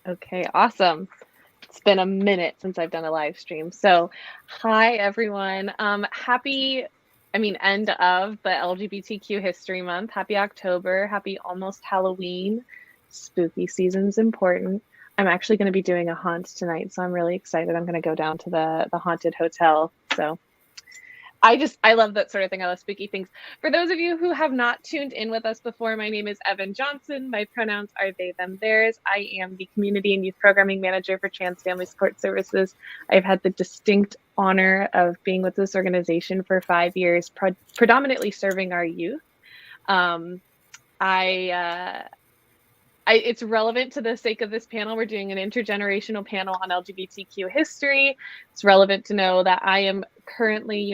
Okay, awesome. It's been a minute since I've done a live stream. So, hi everyone. End of, but LGBTQ History Month. Happy October. Happy almost Halloween. Spooky season's important. I'm actually going to be doing a haunt tonight, so I'm really excited. I'm going to go down to the haunted hotel. So, I love that sort of thing. I love spooky things. For those of you who have not tuned in with us before, my name is Evan Johnson. My pronouns are they, them, theirs. I am the Community and Youth Programming Manager for Trans Family Support Services. I've had the distinct honor of being with this organization for 5 years, predominantly serving our youth. Um, it's relevant to the sake of this panel. We're doing an intergenerational panel on LGBTQ history. It's relevant to know that I am currently,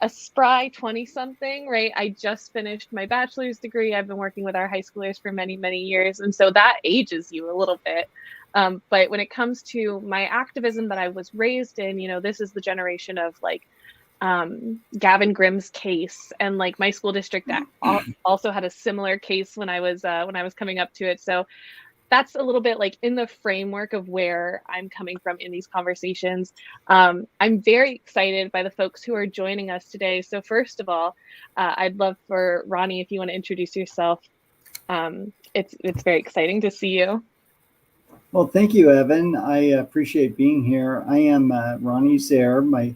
a spry 20-something, right? I just finished my bachelor's degree. I've been working with our high schoolers for many, many years. And so that ages you a little bit. But when it comes to my activism that I was raised in, this is the generation of Gavin Grimm's case, and like my school district also had a similar case when I was coming up to it. So that's a little bit like in the framework of where I'm coming from in these conversations. I'm very excited by the folks who are joining us today. So first of all, I'd love for Ronnie, if you want to introduce yourself. It's very exciting to see you. Well, thank you, Evan. I appreciate being here. I am Ronnie Zare. My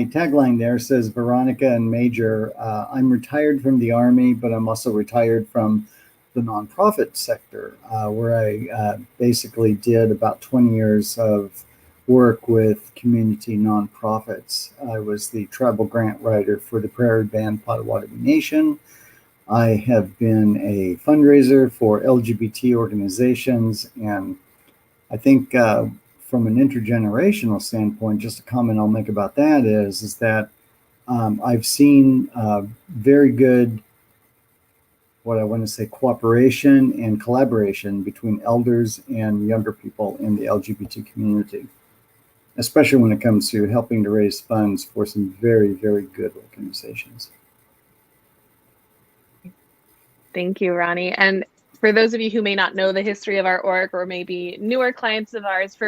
tagline there says Veronica and Major. I'm retired from the Army, but I'm also retired from the nonprofit sector, where I basically did about 20 years of work with community nonprofits. I was the tribal grant writer for the Prairie Band Potawatomi Nation. I have been a fundraiser for LGBT organizations, and I think from an intergenerational standpoint, just a comment I'll make about that is that I've seen very good, what I want to say, cooperation and collaboration between elders and younger people in the LGBT community, especially when it comes to helping to raise funds for some very, very good organizations. Thank you, Ronnie. And for those of you who may not know the history of our org, or maybe newer clients of ours,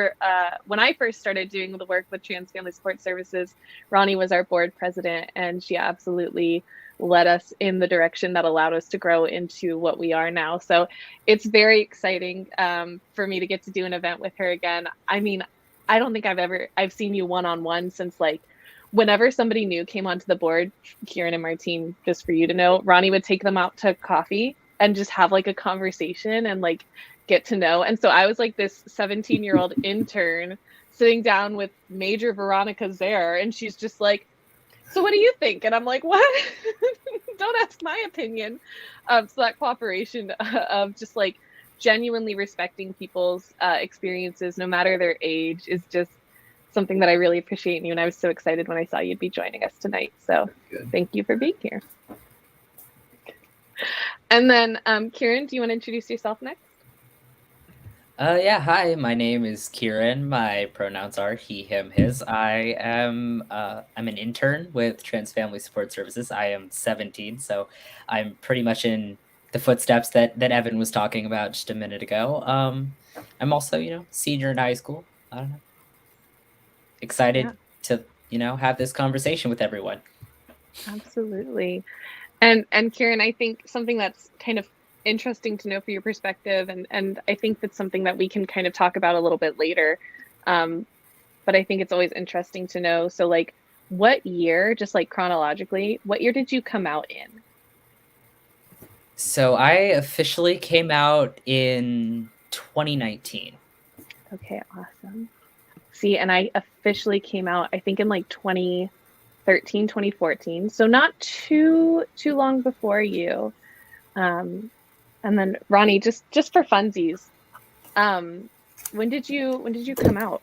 when I first started doing the work with Trans Family Support Services, Ronnie was our board president, and she absolutely led us in the direction that allowed us to grow into what we are now. So it's very exciting for me to get to do an event with her again. I mean, I don't think I've seen you one-on-one since like whenever somebody new came onto the board, Kieran and Martine, just for you to know, Ronnie would take them out to coffee and just have like a conversation and like get to know. And so I was like this 17-year-old intern sitting down with Major Veronica Zare, and she's just like, so what do you think? And I'm like, what? Don't ask my opinion. So that cooperation of just like genuinely respecting people's experiences, no matter their age, is just something that I really appreciate in you. And I was so excited when I saw you'd be joining us tonight. So thank you for being here. And then Kieran, do you want to introduce yourself next? Yeah, hi, my name is Kieran. My pronouns are he, him, his. I'm an intern with Trans Family Support Services. I am 17, so I'm pretty much in the footsteps that Evan was talking about just a minute ago. I'm also, senior in high school. I don't know. Excited to, have this conversation with everyone. Absolutely. And Kieran, I think something that's kind of interesting to know for your perspective, and I think that's something that we can kind of talk about a little bit later. But I think it's always interesting to know. So like, what year, just like chronologically, what year did you come out in? So I officially came out in 2019. Okay, awesome. See, and I officially came out, I think in like 2013, 2014. So not too long before you. And then Ronnie, just for funsies, when did you come out?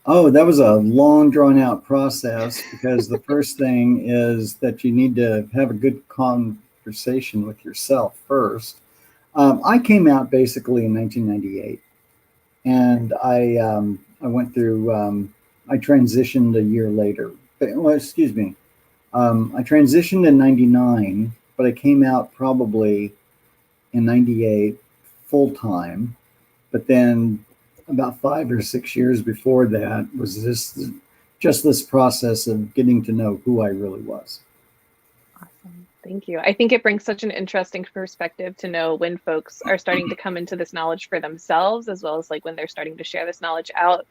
Oh, that was a long drawn out process, because the first thing is that you need to have a good conversation with yourself first. I came out basically in 1998, and I went through, I transitioned a year later. Well, excuse me. I transitioned in 99, but I came out probably in 98 full time. But then about 5 or 6 years before that was just this process of getting to know who I really was. Awesome. Thank you. I think it brings such an interesting perspective to know when folks are starting to come into this knowledge for themselves, as well as like when they're starting to share this knowledge out.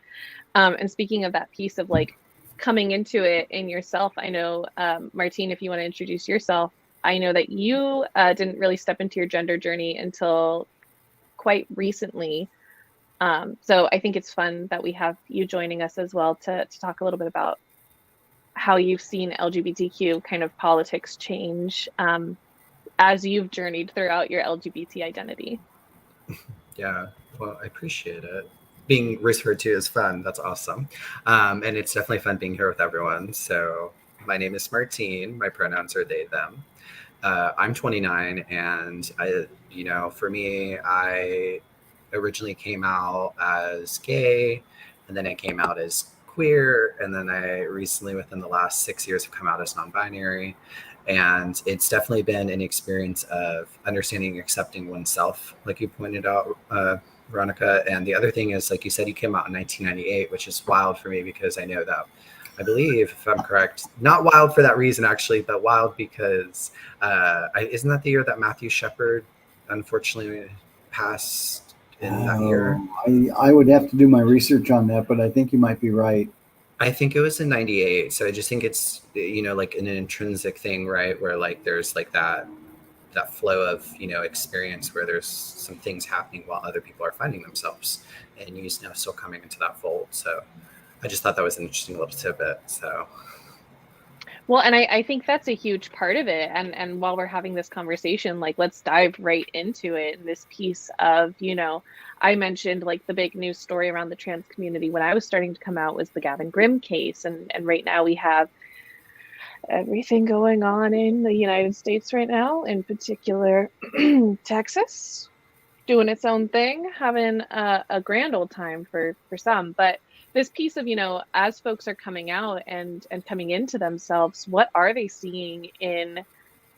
And speaking of that piece of like coming into it in yourself, I know, Martine, if you want to introduce yourself, I know that you didn't really step into your gender journey until quite recently. So I think it's fun that we have you joining us as well to talk a little bit about how you've seen LGBTQ kind of politics change as you've journeyed throughout your LGBT identity. Yeah, well, I appreciate it. Being referred to as fun, that's awesome. And it's definitely fun being here with everyone. So my name is Martine. My pronouns are they, them. I'm 29, and for me, I originally came out as gay, and then I came out as queer, and then I recently, within the last 6 years, have come out as non-binary. And it's definitely been an experience of understanding and accepting oneself, like you pointed out, Veronica. And the other thing is, like you said, you came out in 1998, which is wild for me because I know that, I believe, if I'm correct, not wild for that reason, actually, but wild because isn't that the year that Matthew Shepard unfortunately passed in that year? I would have to do my research on that, but I think you might be right. I think it was in 98. So I just think it's, like an intrinsic thing, right? Where like there's like that flow of, experience where there's some things happening while other people are finding themselves, and you still coming into that fold. So I just thought that was an interesting little tidbit. So. Well, and I think that's a huge part of it. And while we're having this conversation, like, let's dive right into it. And this piece of, I mentioned like the big news story around the trans community when I was starting to come out was the Gavin Grimm case. And right now we have everything going on in the United States right now, in particular, Texas doing its own thing, having a grand old time for some. But this piece of, as folks are coming out and coming into themselves, what are they seeing in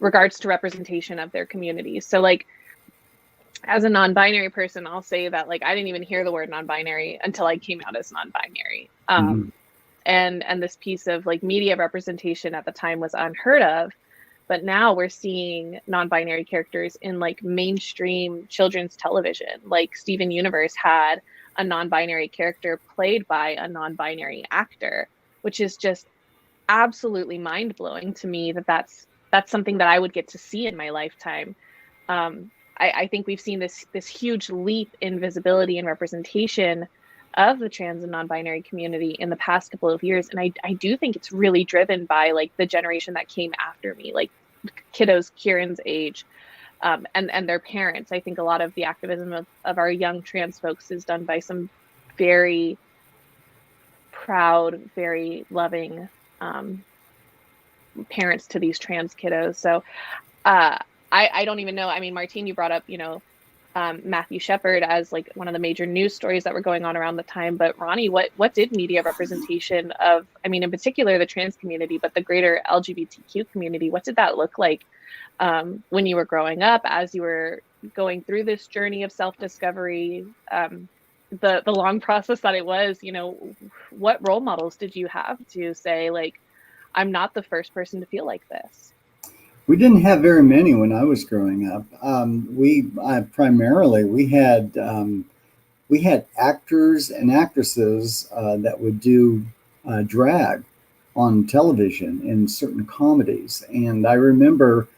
regards to representation of their communities? So like, as a non-binary person, I'll say that like, I didn't even hear the word non-binary until I came out as non-binary. And this piece of like media representation at the time was unheard of. But now we're seeing non-binary characters in like mainstream children's television. Like Steven Universe had a non-binary character played by a non-binary actor, which is just absolutely mind-blowing to me that's something that I would get to see in my lifetime. I think we've seen this huge leap in visibility and representation of the trans and non-binary community in the past couple of years. And I do think it's really driven by like the generation that came after me, like kiddos Kieran's age, and their parents. I think a lot of the activism of our young trans folks is done by some very proud, very loving parents to these trans kiddos. So I don't even know. I mean, Martine, you brought up, Matthew Shepard as like one of the major news stories that were going on around the time. But Ronnie, what did media representation of, I mean, in particular the trans community, but the greater LGBTQ community, what did that look like when you were growing up, as you were going through this journey of self-discovery, the long process that it was, what role models did you have to say, like, I'm not the first person to feel like this? We didn't have very many when I was growing up. We had actors and actresses that would do drag on television in certain comedies. And I remember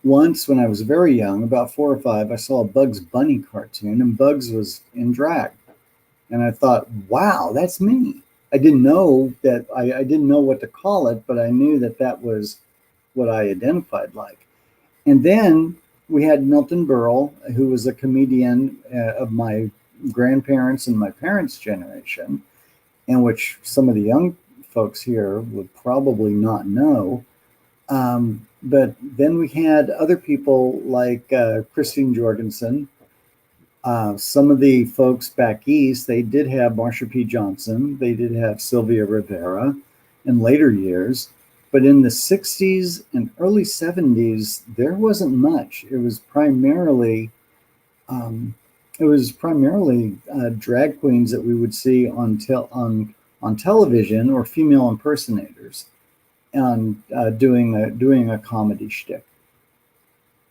once when I was very young, about 4 or 5, I saw a Bugs Bunny cartoon, and Bugs was in drag. And I thought, wow, that's me. I didn't know that, I didn't know what to call it, but I knew that was what I identified like. And then we had Milton Berle, who was a comedian of my grandparents and my parents' generation, and which some of the young folks here would probably not know. But then we had other people like Christine Jorgensen. Some of the folks back east, they did have Marsha P. Johnson. They did have Sylvia Rivera in later years. But in the 60s and early 70s, there wasn't much. It was primarily it was primarily drag queens that we would see on television, or female impersonators, and doing a comedy shtick.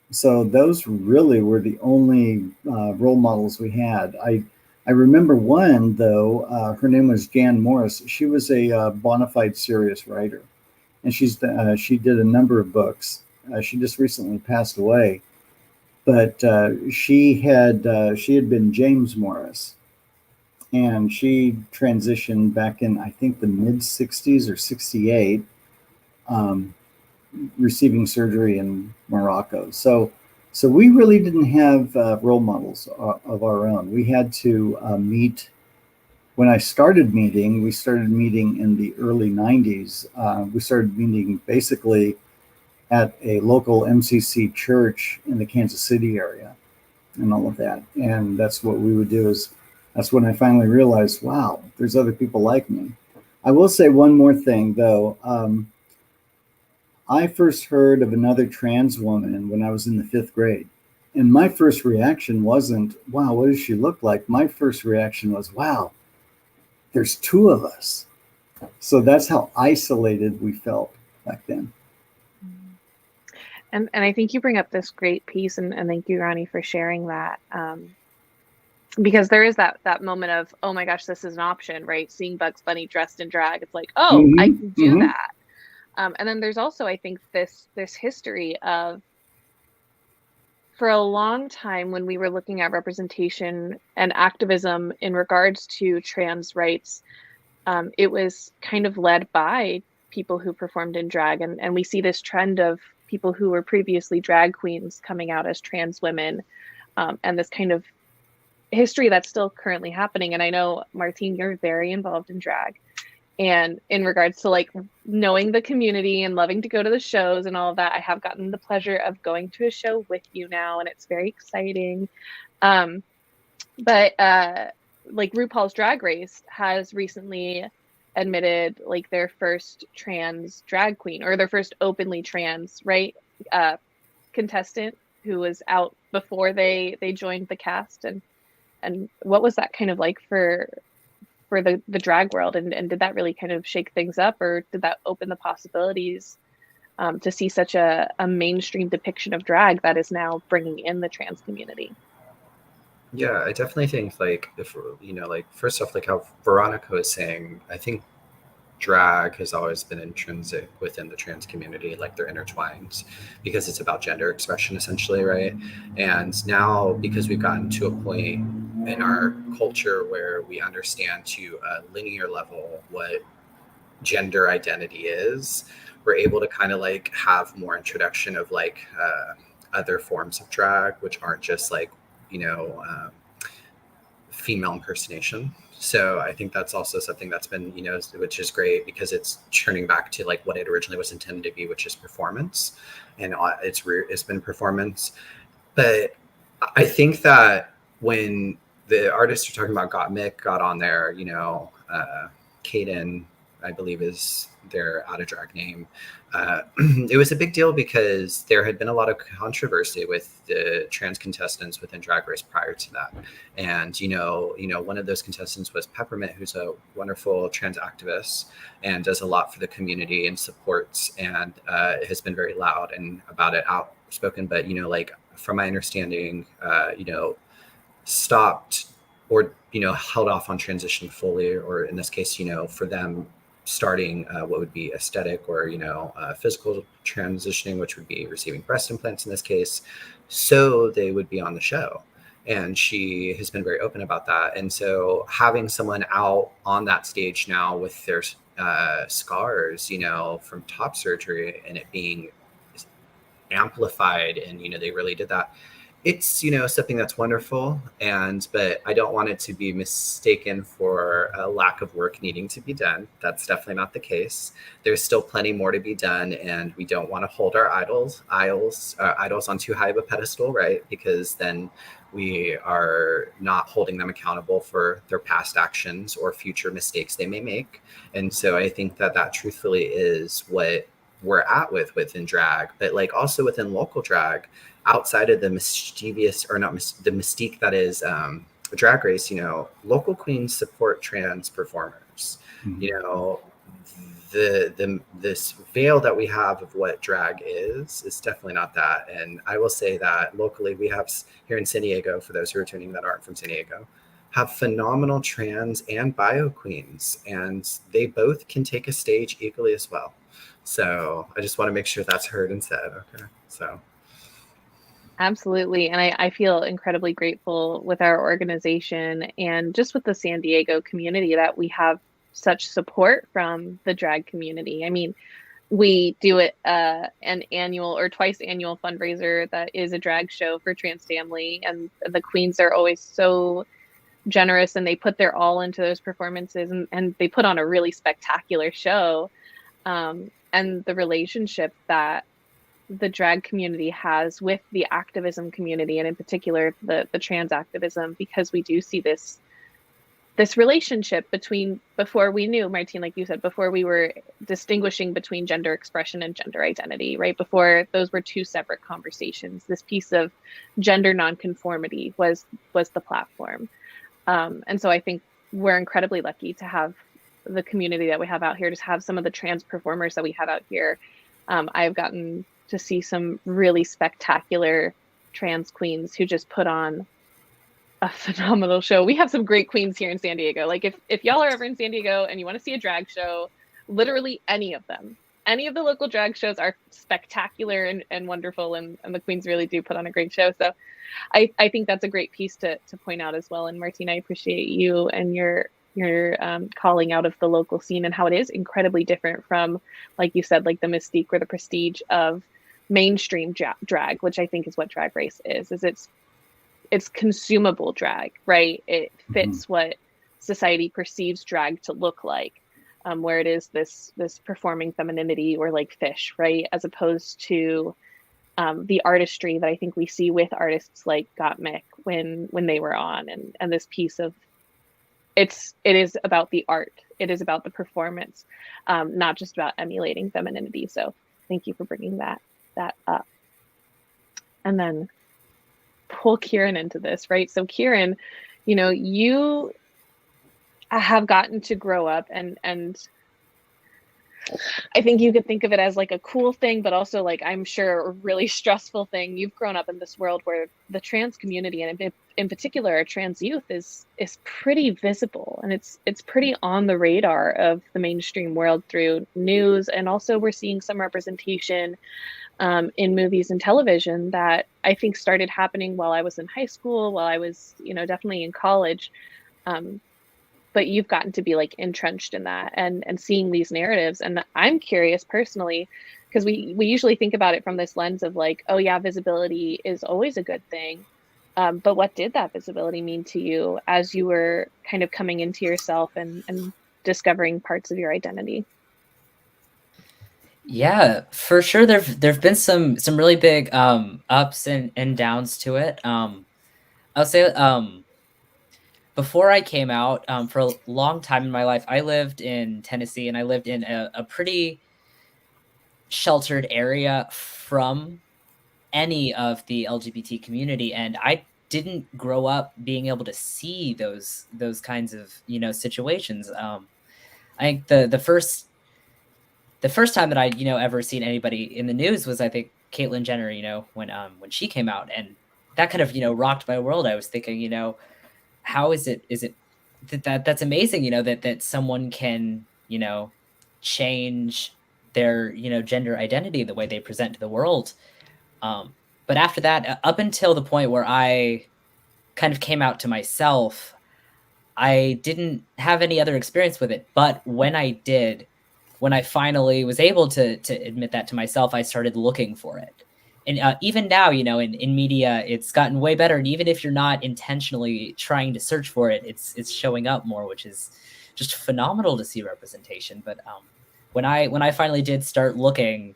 So those really were the only role models we had. I remember one though. Her name was Jan Morris. She was a bona fide serious writer, and she did a number of books. She just recently passed away, but she had been James Morris, and she transitioned back in, I think, the mid '60s or '68, receiving surgery in Morocco. So we really didn't have role models of our own. We had to meet. When I started meeting, we started meeting in the early '90s. We started meeting basically at a local MCC church in the Kansas City area and all of that. And that's what we would do. That's when I finally realized, wow, there's other people like me. I will say one more thing though. I first heard of another trans woman when I was in the 5th grade. And my first reaction wasn't, wow, what does she look like? My first reaction was, wow, there's 2 of us. So that's how isolated we felt back then. And I think you bring up this great piece, and thank you, Ronnie, for sharing that. Because there is that moment of, oh my gosh, this is an option, right? Seeing Bugs Bunny dressed in drag, it's like, oh, I can do that. And then there's also, I think, this history of, for a long time when we were looking at representation and activism in regards to trans rights, it was kind of led by people who performed in drag. And we see this trend of people who were previously drag queens coming out as trans women, and this kind of history that's still currently happening. And I know, Martine, you're very involved in drag, and in regards to like knowing the community and loving to go to the shows and all of that, I have gotten the pleasure of going to a show with you now, and it's very exciting. But like RuPaul's Drag Race has recently admitted like their first trans drag queen, or their first openly trans, right, contestant, who was out before they joined the cast. And what was that kind of like for the drag world, and did that really kind of shake things up, or did that open the possibilities to see such a mainstream depiction of drag that is now bringing in the trans community? Yeah, I definitely think, like, if like, first off, like how Veronica was saying, I think drag has always been intrinsic within the trans community, like they're intertwined, because it's about gender expression essentially, right? And now, because we've gotten to a point in our culture where we understand to a linear level what gender identity is, we're able to kind of like have more introduction of like other forms of drag, which aren't just like female impersonation. So I think that's also something that's been, which is great, because it's turning back to like what it originally was intended to be, which is performance, and it's been performance. But I think that when the artists are talking about Mick got on there, Kaden, I believe is their out of drag name. It was a big deal because there had been a lot of controversy with the trans contestants within Drag Race prior to that. And, one of those contestants was Peppermint, who's a wonderful trans activist and does a lot for the community and supports, and has been very loud and about it, outspoken. But, like from my understanding, stopped or, held off on transitioning fully, or in this case, for them, starting what would be aesthetic or physical transitioning, which would be receiving breast implants in this case, so they would be on the show. And she has been very open about that. And so having someone out on that stage now with their scars, from top surgery, and it being amplified, and they really did that, it's something that's wonderful. But I don't want it to be mistaken for a lack of work needing to be done. That's definitely not the case. There's still plenty more to be done, and we don't want to hold our idols on too high of a pedestal, right? Because then we are not holding them accountable for their past actions or future mistakes they may make. And so I think that truthfully is what we're at within drag. But like also within local drag, outside of the mischievous, or not the mystique that is Drag Race, you know, local queens support trans performers. Mm-hmm. You know, this veil that we have of what drag is definitely not that. And I will say that locally we have here in San Diego, for those who are tuning that aren't from San Diego, have phenomenal trans and bio queens, and they both can take a stage equally as well. So I just want to make sure that's heard and said. Okay, so. Absolutely. And I feel incredibly grateful with our organization and just with the San Diego community that we have such support from the drag community. I mean, we do an annual or twice annual fundraiser that is a drag show for trans family, and the queens are always so generous and they put their all into those performances, and they put on a really spectacular show. And the relationship that the drag community has with the activism community, and in particular the trans activism, because we do see this relationship between, before we knew, Martine, like you said, before we were distinguishing between gender expression and gender identity, right? Before those were two separate conversations, this piece of gender nonconformity was the platform. And so I think we're incredibly lucky to have the community that we have out here, to have some of the trans performers that we have out here. I've gotten to see some really spectacular trans queens who just put on a phenomenal show. We have some great queens here in San Diego. Like if y'all are ever in San Diego and you want to see a drag show, literally any of them, any of the local drag shows are spectacular and wonderful, and the queens really do put on a great show. So I think that's a great piece to point out as well. And Martine, I appreciate you and your calling out of the local scene and how it is incredibly different from, like you said, like the mystique or the prestige of mainstream drag, which I think is what Drag Race is it's consumable drag, right? It fits what society perceives drag to look like, where it is this performing femininity, or like Fish, right? As opposed to the artistry that I think we see with artists like Gottmik when they were on, and this piece of it is about the art, it is about the performance, not just about emulating femininity. So thank you for bringing that up. And then pull Kieran into this, right? So Kieran, you know, you have gotten to grow up, and I think you could think of it as like a cool thing, but also like, I'm sure, a really stressful thing. You've grown up in this world where the trans community, and in particular trans youth, is pretty visible, and it's pretty on the radar of the mainstream world through news, and also we're seeing some representation in movies and television that I think started happening while I was in high school, while I was, you know, definitely in college. But you've gotten to be like entrenched in that and seeing these narratives. And I'm curious personally, because we usually think about it from this lens of like, oh yeah, visibility is always a good thing. But what did that visibility mean to you as you were kind of coming into yourself and discovering parts of your identity? Yeah, for sure. There've been some really big ups and downs to it. I'll say before I came out, for a long time in my life, I lived in Tennessee, and I lived in a pretty sheltered area from any of the LGBT community, and I didn't grow up being able to see those kinds of, you know, situations. I think the first time that I, you know, ever seen anybody in the news was, I think, Caitlyn Jenner, you know, when she came out, and that kind of, you know, rocked my world. I was thinking, you know, how is it that's amazing, you know, that someone can, you know, change their, you know, gender identity, the way they present to the world. But after that, up until the point where I kind of came out to myself, I didn't have any other experience with it. But when I did, when I finally was able to admit that to myself, I started looking for it. And even now, you know, in media, it's gotten way better. And even if you're not intentionally trying to search for it, it's showing up more, which is just phenomenal to see representation. But when I finally did start looking,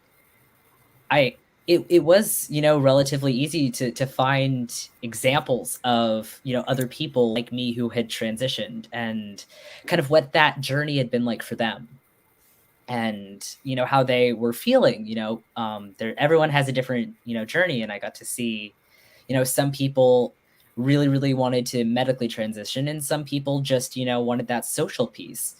it was, you know, relatively easy to find examples of, you know, other people like me who had transitioned and kind of what that journey had been like for them. and, you know, how they were feeling, you know, everyone has a different, you know, journey. And I got to see, you know, some people really, really wanted to medically transition, and some people just, you know, wanted that social piece.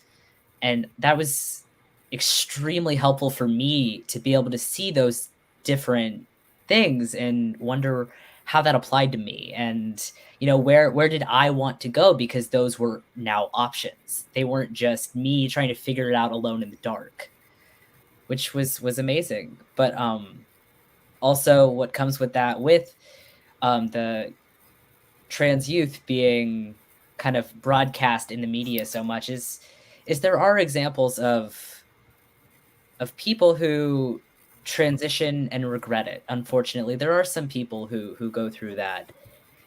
And that was extremely helpful for me to be able to see those different things and wonder how that applied to me, and, you know, where did I want to go, because those were now options. They weren't just me trying to figure it out alone in the dark, which was amazing. But also what comes with that, with the trans youth being kind of broadcast in the media so much, is there are examples of people who transition and regret it. Unfortunately, there are some people who go through that.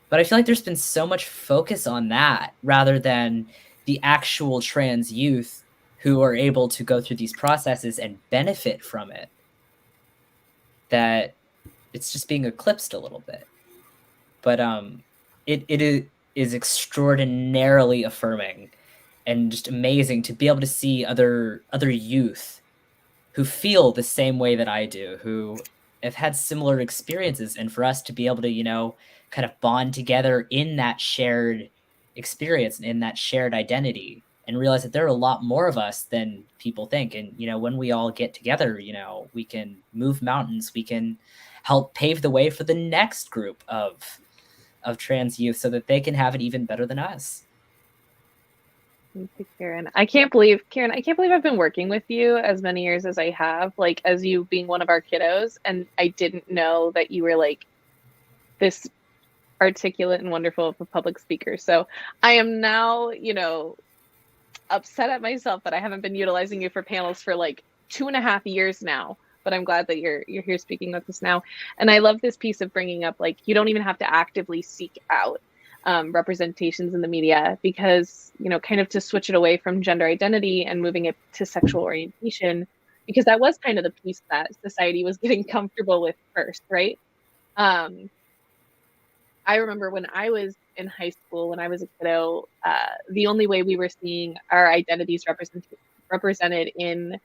But I feel like there's been so much focus on that rather than the actual trans youth who are able to go through these processes and benefit from it, that it's just being eclipsed a little bit. But it is extraordinarily affirming and just amazing to be able to see other youth who feel the same way that I do, who have had similar experiences, and for us to be able to, you know, kind of bond together in that shared experience and in that shared identity, and realize that there are a lot more of us than people think. And, you know, when we all get together, you know, we can move mountains, we can help pave the way for the next group of trans youth so that they can have it even better than us. Thank you, Karen. I can't believe I've been working with you as many years as I have, like, as you being one of our kiddos, and I didn't know that you were like this articulate and wonderful of a public speaker. So I am now, you know, upset at myself that I haven't been utilizing you for panels for like 2.5 years now. But I'm glad that you're here speaking with us now. And I love this piece of bringing up, like, you don't even have to actively seek out representations in the media, because, you know, kind of to switch it away from gender identity and moving it to sexual orientation, because that was kind of the piece that society was getting comfortable with first, right? I remember when I was in high school, when I was a kiddo, the only way we were seeing our identities represented in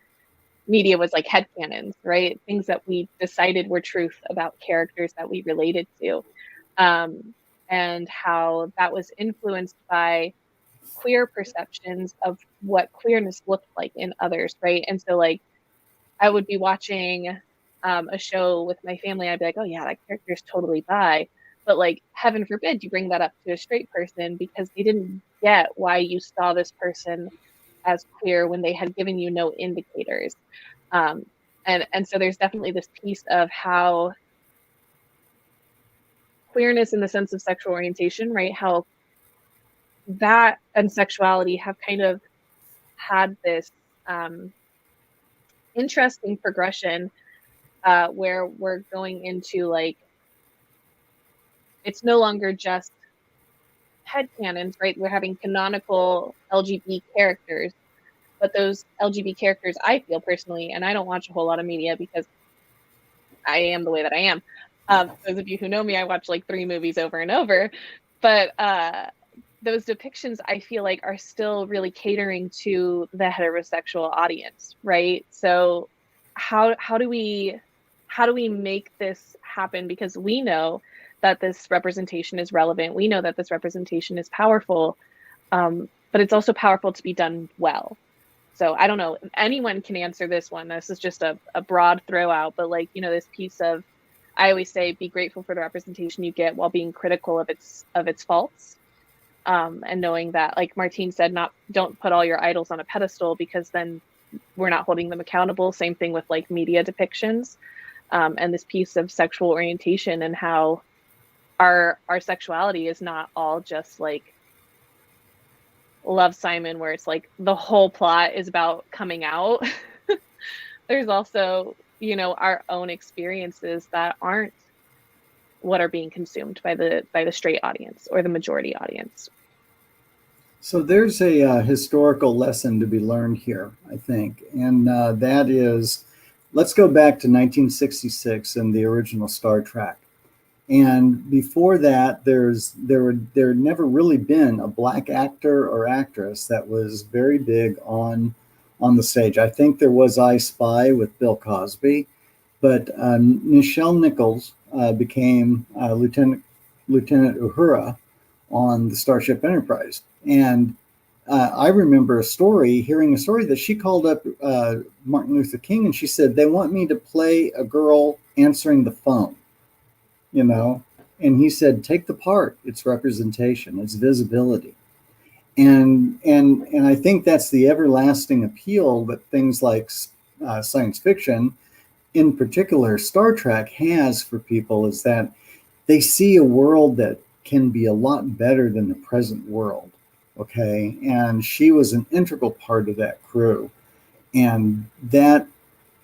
media was like headcanons, right? Things that we decided were truth about characters that we related to. And how that was influenced by queer perceptions of what queerness looked like in others, right? And so, like, I would be watching a show with my family, I'd be like, oh yeah, that character is totally bi. But, like, heaven forbid you bring that up to a straight person, because they didn't get why you saw this person as queer when they had given you no indicators. And so there's definitely this piece of how queerness in the sense of sexual orientation, right? How that and sexuality have kind of had this interesting progression where we're going into, like, it's no longer just headcanons, right? We're having canonical LGBT characters, but those LGBT characters, I feel personally, and I don't watch a whole lot of media because I am the way that I am. Those of you who know me, I watch like 3 movies over and over, but those depictions, I feel like, are still really catering to the heterosexual audience, right? So how do we make this happen? Because we know that this representation is relevant. We know that this representation is powerful, but it's also powerful to be done well. So I don't know if anyone can answer this one. This is just a broad throw out, but, like, you know, this piece of, I always say, be grateful for the representation you get while being critical of its faults. And knowing that, like Martine said, don't put all your idols on a pedestal, because then we're not holding them accountable. Same thing with, like, media depictions, and this piece of sexual orientation, and how our sexuality is not all just like Love, Simon, where it's like the whole plot is about coming out. There's also, you know, our own experiences that aren't what are being consumed by the straight audience or the majority audience. So there's a historical lesson to be learned here, I think, and that is, let's go back to 1966 and the original Star Trek. And before that, there had never really been a black actor or actress that was very big on on the stage. I think there was I Spy with Bill Cosby, but Nichelle Nichols became Lieutenant Uhura on the Starship Enterprise. And I remember hearing a story that she called up Martin Luther King, and she said, they want me to play a girl answering the phone, you know? And he said, take the part. It's representation. It's visibility. And I think that's the everlasting appeal that things like science fiction, in particular Star Trek, has for people, is that they see a world that can be a lot better than the present world. Okay. And she was an integral part of that crew. And that,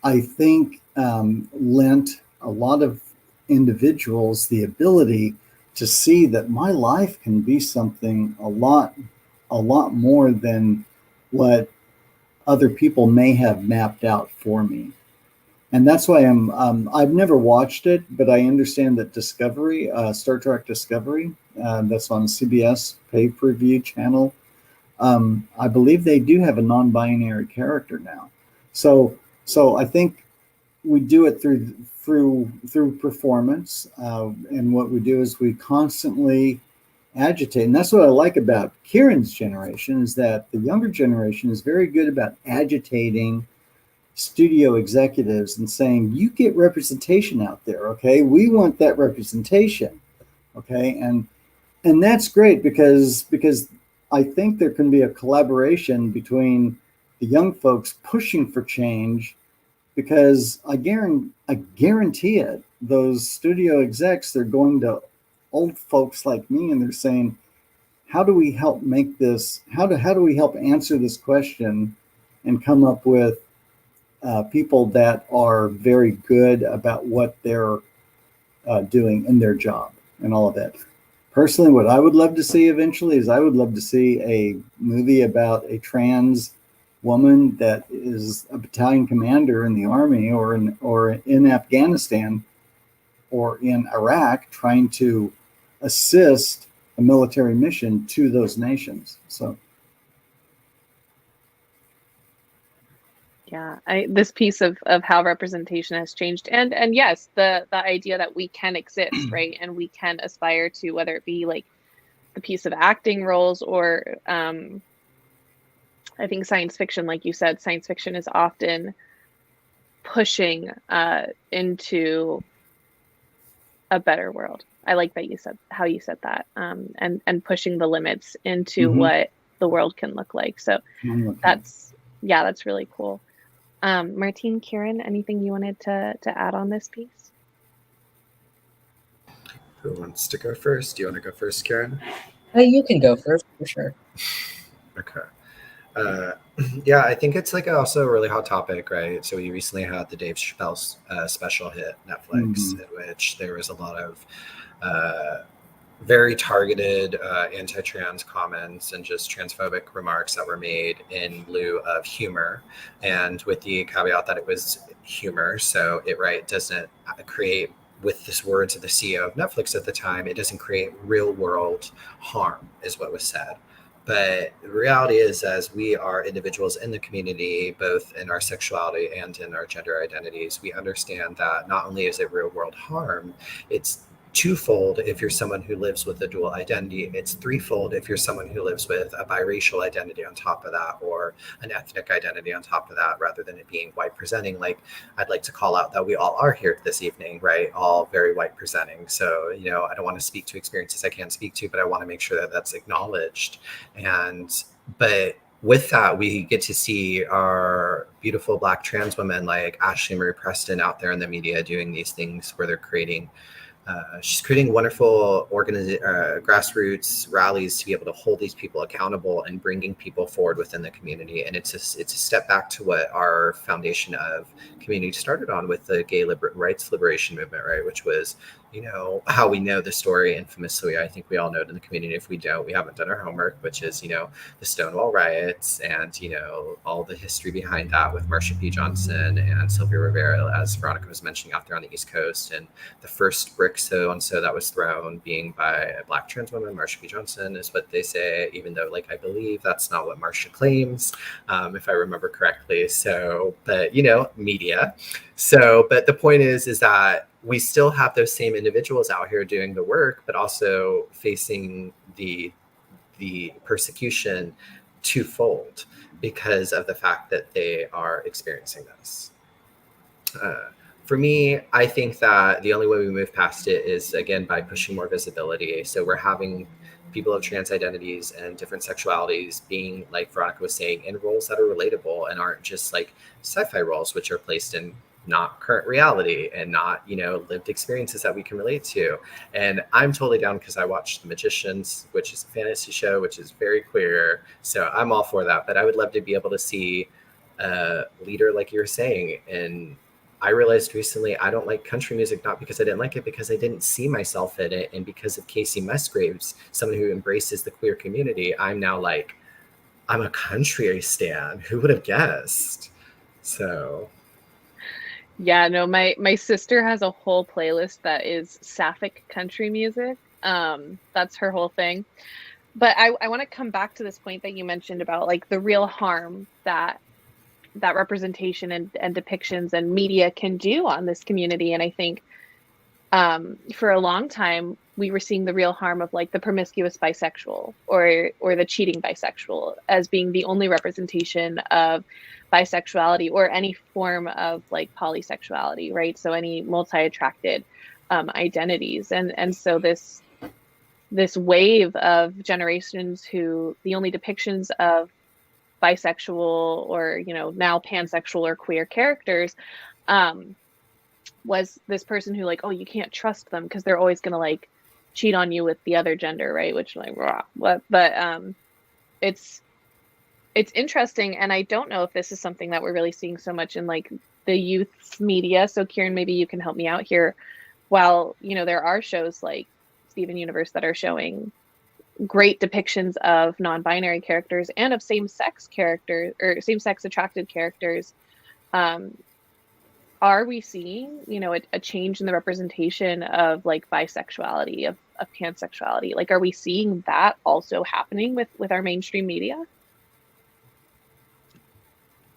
I think, lent a lot of individuals the ability to see that my life can be something a lot more than what other people may have mapped out for me. And that's why I've never watched it, but I understand that Discovery, Star Trek Discovery, that's on CBS pay-per-view channel, I believe they do have a non-binary character now. So I think we do it through performance, and what we do is we constantly agitate. And that's what I like about Kieran's generation, is that the younger generation is very good about agitating studio executives and saying, you get representation out there, okay? We want that representation, okay? And that's great because I think there can be a collaboration between the young folks pushing for change, because I guarantee it, those studio execs, they're going to old folks like me and they're saying, how do we help make this, how do we help answer this question and come up with people that are very good about what they're doing in their job and all of that. Personally, what I would love to see eventually is I would love to see a movie about a trans woman that is a battalion commander in the Army or in Afghanistan or in Iraq, trying to assist a military mission to those nations. So yeah, this piece of how representation has changed, and yes, the idea that we can exist, right, and we can aspire to, whether it be like the piece of acting roles or I think science fiction, like you said, science fiction is often pushing into a better world. I like that you said how you said that, and pushing the limits into what the world can look like. So that's really cool. Martine, Kieran, anything you wanted to add on this piece? Who wants to go first? Do you want to go first, Kieran? You can go first for sure. Okay. Yeah, I think it's like also a really hot topic, right? So we recently had the Dave Chappelle special hit Netflix, in which there was a lot of very targeted anti-trans comments and just transphobic remarks that were made in lieu of humor, and with the caveat that it was humor, so it doesn't create, with this words of the CEO of Netflix at the time, it doesn't create real world harm, is what was said. But the reality is, as we are individuals in the community, both in our sexuality and in our gender identities, we understand that not only is it real world harm, it's twofold if you're someone who lives with a dual identity. It's threefold if you're someone who lives with a biracial identity on top of that, or an ethnic identity on top of that, rather than it being white presenting. Like, I'd like to call out that we all are here this evening, right? All very white presenting. So, you know, I don't want to speak to experiences I can't speak to, but I want to make sure that that's acknowledged. But with that, we get to see our beautiful Black trans women like Ashley Marie Preston out there in the media doing these things where they're creating she's creating wonderful grassroots rallies to be able to hold these people accountable and bringing people forward within the community. And it's a step back to what our foundation of community started on with the gay rights liberation movement, right? Which was how we know the story infamously. I think we all know it in the community. If we don't, we haven't done our homework, which is, the Stonewall riots and, all the history behind that with Marsha P. Johnson and Sylvia Rivera, as Veronica was mentioning, out there on the East Coast. And the first brick so-and-so that was thrown being by a Black trans woman, Marsha P. Johnson, is what they say, even though, I believe that's not what Marsha claims, if I remember correctly. So, but, media. So, but the point is that we still have those same individuals out here doing the work, but also facing the persecution twofold because of the fact that they are experiencing this. For me, I think that the only way we move past it is, again, by pushing more visibility. So we're having people of trans identities and different sexualities being, like Veronica was saying, in roles that are relatable and aren't just sci-fi roles, which are placed in not current reality and not, lived experiences that we can relate to. And I'm totally down because I watched The Magicians, which is a fantasy show, which is very queer. So I'm all for that. But I would love to be able to see a leader, like you were saying. And I realized recently I don't like country music, not because I didn't like it, because I didn't see myself in it. And because of Casey Musgraves, someone who embraces the queer community, I'm now I'm a country stan. Who would have guessed? So... Yeah, no, my sister has a whole playlist that is sapphic country music. That's her whole thing. But I want to come back to this point that you mentioned about the real harm that representation and depictions and media can do on this community. And I think for a long time we were seeing the real harm of the promiscuous bisexual or the cheating bisexual as being the only representation of bisexuality or any form of polysexuality, right? So any multi-attracted identities. And so this wave of generations who the only depictions of bisexual or now pansexual or queer characters was this person who oh, you can't trust them because they're always gonna cheat on you with the other gender, right? Which what? But it's interesting, and I don't know if this is something that we're really seeing so much in the youth media. So Kieran, maybe you can help me out here. While there are shows like Steven Universe that are showing great depictions of non-binary characters and of same-sex characters or same-sex attracted characters, are we seeing a change in the representation of bisexuality, of pansexuality? Are we seeing that also happening with our mainstream media?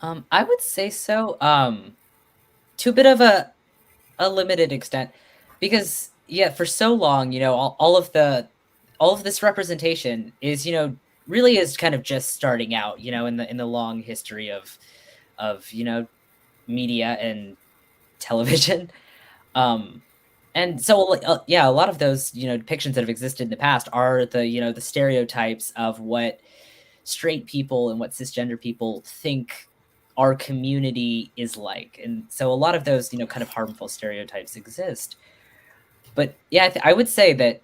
I would say so, to a bit of a limited extent, because for so long, all of this representation is, really is kind of just starting out, in the long history of media and television. And so, a lot of those, depictions that have existed in the past are the stereotypes of what straight people and what cisgender people think our community is like. And so a lot of those, kind of harmful stereotypes exist. But I would say that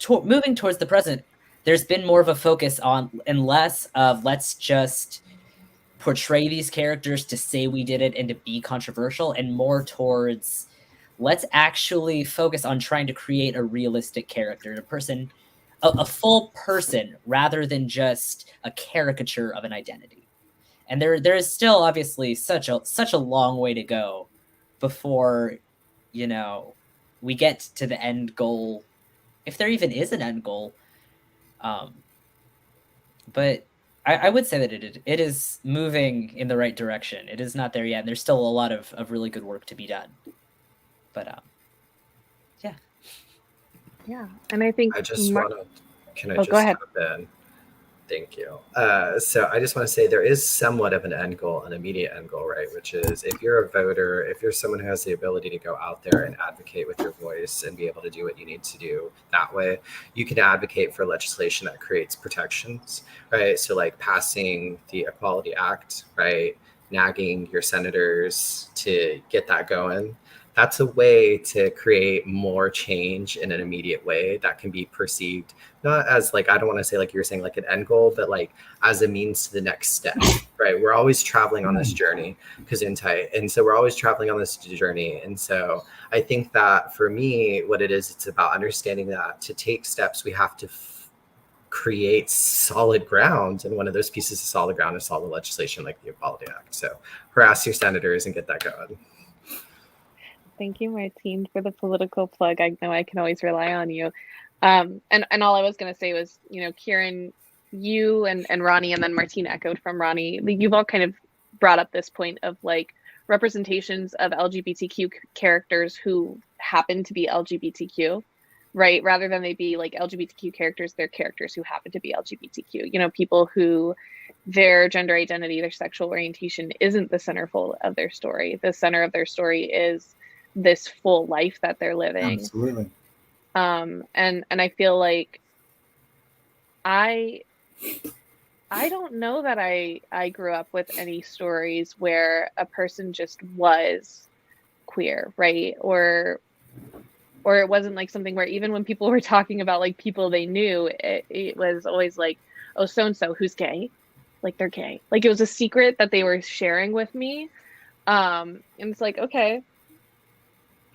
moving towards the present, there's been more of a focus on and less of let's just portray these characters to say we did it and to be controversial, and more towards let's actually focus on trying to create a realistic character, a full person, rather than just a caricature of an identity. And there is still obviously such a long way to go before, we get to the end goal, if there even is an end goal. But I would say that it is moving in the right direction. It is not there yet. And there's still a lot of really good work to be done. But yeah. Yeah, and I think I just want to. Can I just go ahead. jump in? Thank you. So I just want to say there is somewhat of an end goal, an immediate end goal, right? Which is if you're a voter, if you're someone who has the ability to go out there and advocate with your voice and be able to do what you need to do that way, you can advocate for legislation that creates protections, right? So passing the Equality Act, right? Nagging your senators to get that going. that's a way to create more change in an immediate way that can be perceived not as like, I don't want to say like you're saying like an end goal, but like as a means to the next step, right? We're always traveling on this journey because and so we're always traveling on this journey. And so I think that for me, what it is, it's about understanding that to take steps, we have to create solid ground. And one of those pieces of solid ground is solid legislation like the Equality Act. So harass your senators and get that going. Thank you, Martine, for the political plug. I know I can always rely on you. And all I was going to say was, you know, Kieran, you and Ronnie, and then Martine echoed from Ronnie, you've all kind of brought up this point of like representations of LGBTQ characters who happen to be LGBTQ, right? Rather than they be like LGBTQ characters, they're characters who happen to be LGBTQ, you know, people who their gender identity, their sexual orientation isn't the centerfold of their story. The center of their story is this full life that they're living. Absolutely. And I feel like I don't know that I grew up with any stories where a person just was queer, right? Or it wasn't like something where even when people were talking about like people they knew, it was always like, oh, so-and-so who's gay, like they're gay. Like it was a secret that they were sharing with me. And it's like, okay,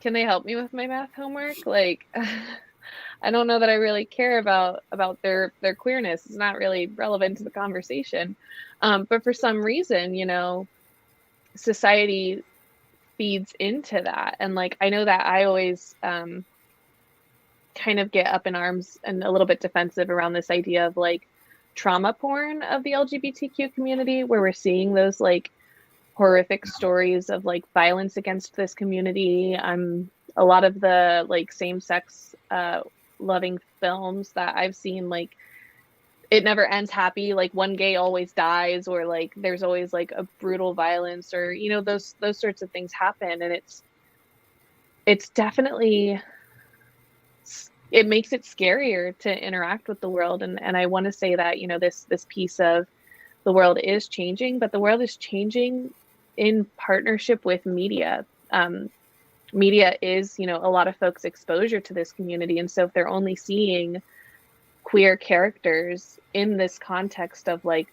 can they help me with my math homework? Like, I don't know that I really care about their queerness. It's not really relevant to the conversation. But for some reason, you know, society feeds into that. And like, I know that I always kind of get up in arms and a little bit defensive around this idea of like trauma porn of the LGBTQ community, where we're seeing those like horrific stories of like violence against this community. A lot of the like same-sex loving films that I've seen, like it never ends happy, like one gay always dies, or like there's always like a brutal violence, or you know, those sorts of things happen. And it's definitely, it makes it scarier to interact with the world. And I want to say that, you know, this piece of the world is changing, but the world is changing in partnership with media. Media is, you know, a lot of folks' exposure to this community. And so if they're only seeing queer characters in this context of like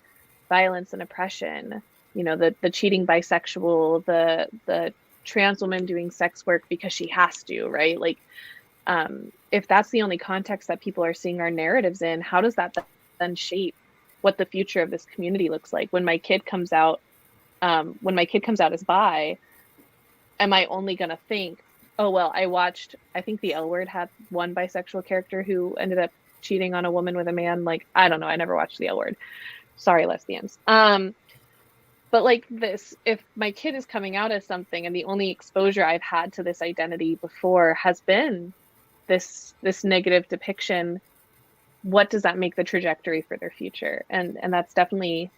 violence and oppression, you know, the cheating bisexual, the trans woman doing sex work because she has to, right? Like, if that's the only context that people are seeing our narratives in, how does that then shape what the future of this community looks like? When my kid comes out as bi, am I only going to think, oh, well, I think the L Word had one bisexual character who ended up cheating on a woman with a man. Like, I don't know. I never watched the L Word. Sorry, lesbians. But like this, if my kid is coming out as something and the only exposure I've had to this identity before has been this negative depiction, what does that make the trajectory for their future? And that's definitely,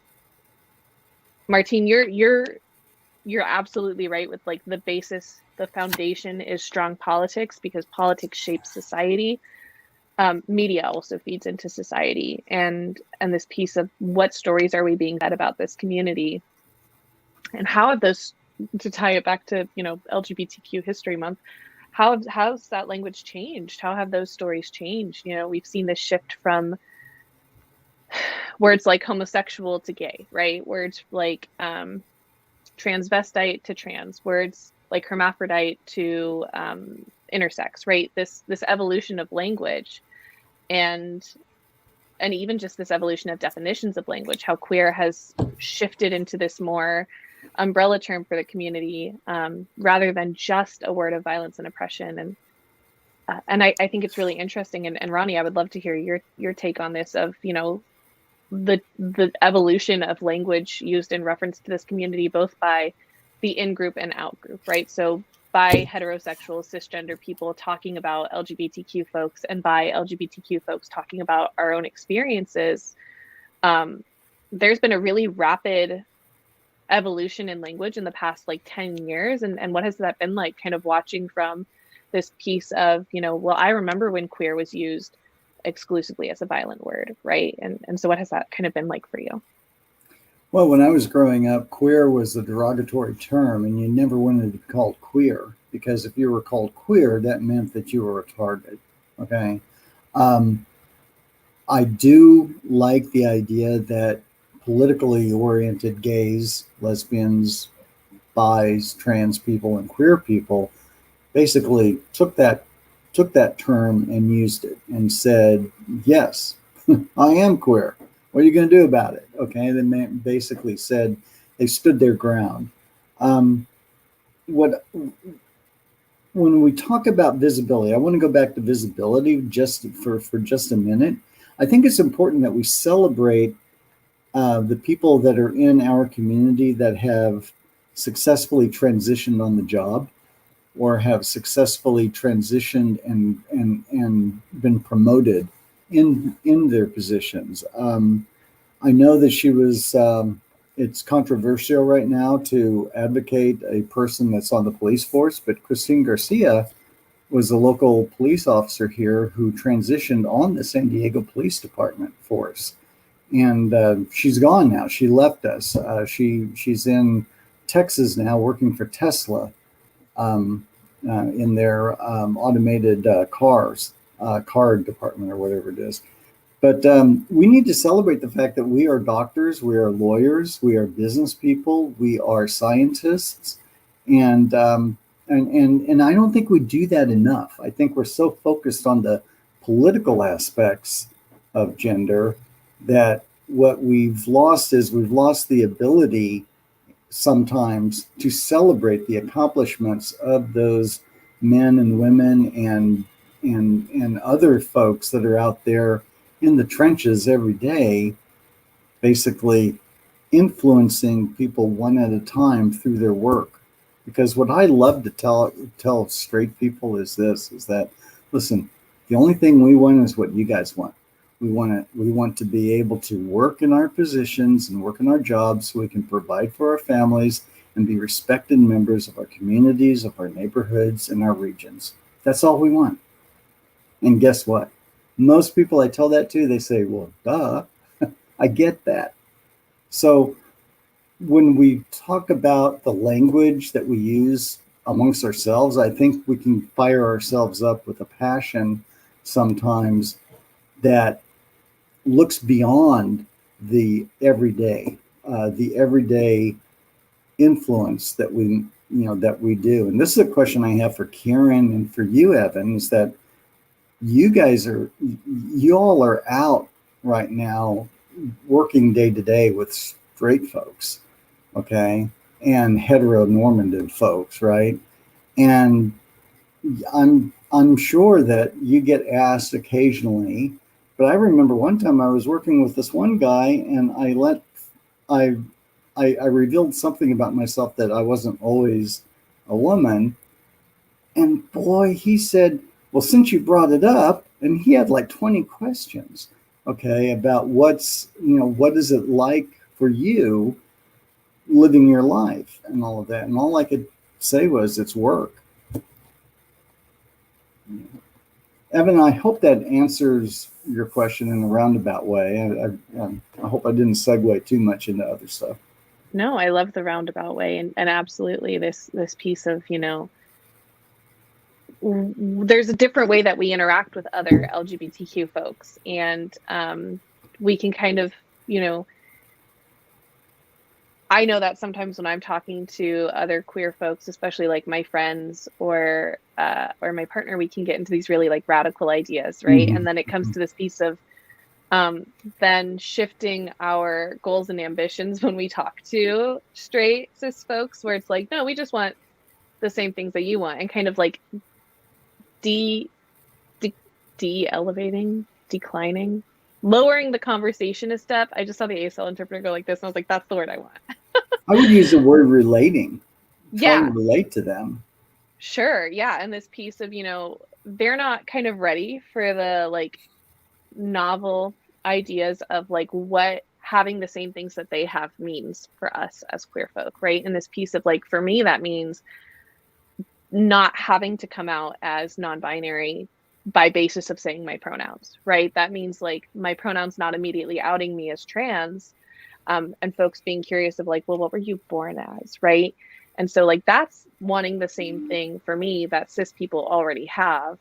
Martine, you're absolutely right with like the basis, the foundation is strong politics, because politics shapes society. Media also feeds into society, and this piece of what stories are we being fed about this community, and how have those, to tie it back to, you know, LGBTQ History Month, how's that language changed? How have those stories changed? You know, we've seen this shift from words like homosexual to gay, right? Words like transvestite to trans, words like hermaphrodite to intersex, right? This evolution of language, and even just this evolution of definitions of language, how queer has shifted into this more umbrella term for the community, rather than just a word of violence and oppression. And I think it's really interesting. And Ronnie, I would love to hear your take on this, of, you know, the evolution of language used in reference to this community, both by the in-group and out-group, right? So by heterosexual cisgender people talking about LGBTQ folks, and by LGBTQ folks talking about our own experiences, there's been a really rapid evolution in language in the past like 10 years. And what has that been like, kind of watching from this piece of, you know, well, I remember when queer was used exclusively as a violent word, right? And so what has that kind of been like for you? Well, when I was growing up, queer was a derogatory term, and you never wanted to be called queer. because if you were called queer, that meant that you were retarded. Okay. I do like the idea that politically oriented gays, lesbians, bis, trans people, and queer people basically took that term and used it and said, yes, I am queer. What are you going to do about it? Okay, they basically said they stood their ground. When we talk about visibility, I want to go back to visibility just for just a minute. I think it's important that we celebrate the people that are in our community that have successfully transitioned on the job, or have successfully transitioned and been promoted in their positions. I know that she was, it's controversial right now to advocate a person that's on the police force, but Christine Garcia was a local police officer here who transitioned on the San Diego Police Department force. And she's gone now. She left us. She's in Texas now working for Tesla. In their automated car department or whatever it is. But we need to celebrate the fact that we are doctors, we are lawyers, we are business people, we are scientists, and I don't think we do that enough. I think we're so focused on the political aspects of gender that what we've lost is we've lost the ability sometimes to celebrate the accomplishments of those men and women and other folks that are out there in the trenches every day, basically influencing people one at a time through their work. Because what I love to tell straight people is this, is that, listen, the only thing we want is what you guys want. We want to be able to work in our positions and work in our jobs so we can provide for our families and be respected members of our communities, of our neighborhoods, and our regions. That's all we want. And guess what? Most people I tell that to, they say, well, duh, I get that. So when we talk about the language that we use amongst ourselves, I think we can fire ourselves up with a passion sometimes that looks beyond the everyday influence that we do. And this is a question I have for Karen and for you, Evan, is that you all are out right now working day to day with straight folks, okay, and heteronormative folks, right? And I'm sure that you get asked occasionally. But I remember one time I was working with this one guy, and I revealed something about myself that I wasn't always a woman. And boy, he said, well, since you brought it up, and he had like 20 questions, okay, about what is it like for you living your life and all of that. And all I could say was, it's work. Evan, I hope that answers your question in a roundabout way. I hope I didn't segue too much into other stuff. No, I love the roundabout way, and absolutely this piece of, there's a different way that we interact with other LGBTQ folks, and we can kind of, I know that sometimes when I'm talking to other queer folks, especially like my friends or my partner, we can get into these really like radical ideas, right? Mm-hmm. And then it comes to this piece of then shifting our goals and ambitions when we talk to straight cis folks, where it's like, no, we just want the same things that you want, and kind of like de-elevating, declining, lowering the conversation a step. I just saw the ASL interpreter go like this, and I was like, that's the word I want. I would use the word relating. Trying to relate to them. Sure. Yeah. And this piece of, they're not kind of ready for the like novel ideas of like what having the same things that they have means for us as queer folk, right? And this piece of like, for me, that means not having to come out as non-binary by basis of saying my pronouns, right? That means like my pronouns not immediately outing me as trans, and folks being curious of like, well, what were you born as, right? And so like that's wanting the same thing for me that cis people already have.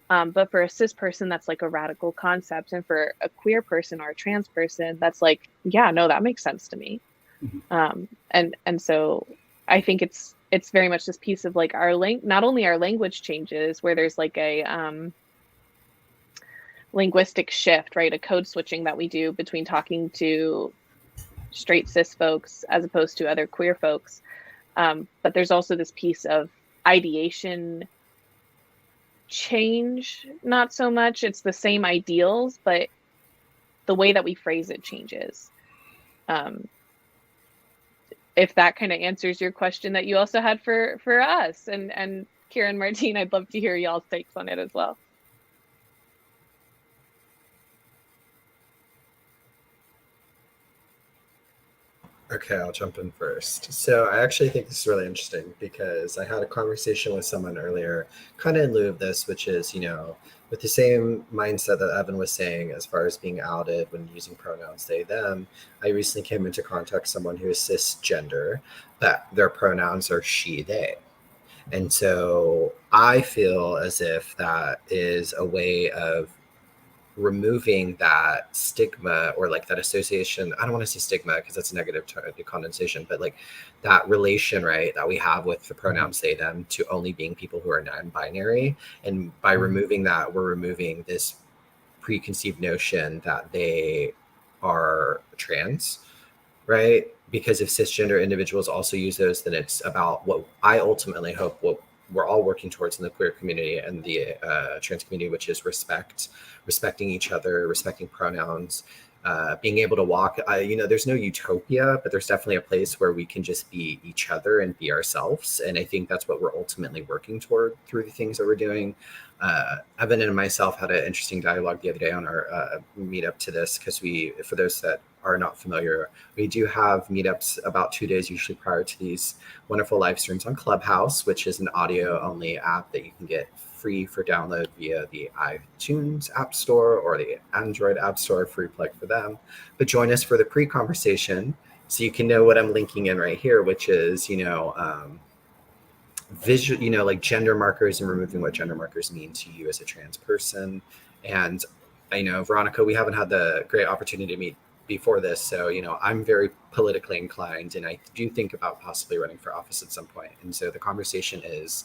But for a cis person, that's like a radical concept. And for a queer person or a trans person, that's like, yeah, no, that makes sense to me. And so I think it's very much this piece of like not only our language changes where there's like a linguistic shift, right? A code switching that we do between talking to straight cis folks as opposed to other queer folks. But there's also this piece of ideation change, not so much. It's the same ideals, but the way that we phrase it changes. If that kind of answers your question that you also had for us, and Kieran, Martine, I'd love to hear y'all's takes on it as well. Okay, I'll jump in first. So I actually think this is really interesting because I had a conversation with someone earlier, kind of in lieu of this, which is, you know, with the same mindset that Evan was saying as far as being outed when using pronouns they, them. I recently came into contact with someone who is cisgender, but their pronouns are she, they. And so I feel as if that is a way of removing that stigma or like that association. I don't want to say stigma because that's a negative connotation, but like that relation, right, that we have with the pronouns they, them to only being people who are non-binary. And by removing that, we're removing this preconceived notion that they are trans, right? Because if cisgender individuals also use those, then it's about what I ultimately hope what we're all working towards in the queer community and the trans community, which is respecting each other, respecting pronouns, being able to walk. You know, there's no utopia, but there's definitely a place where we can just be each other and be ourselves. And I think that's what we're ultimately working toward through the things that we're doing. Evan and myself had an interesting dialogue the other day on our meetup to this, because for those that are not familiar, we do have meetups about 2 days usually prior to these wonderful live streams on Clubhouse, which is an audio only app that you can get free for download via the iTunes App Store or the Android App Store, free plug for them. But join us for the pre-conversation so you can know what I'm linking in right here, which is, visual, like gender markers and removing what gender markers mean to you as a trans person. And I know, Veronica, we haven't had the great opportunity to meet before this, so I'm very politically inclined, and I do think about possibly running for office at some point. And so the conversation is,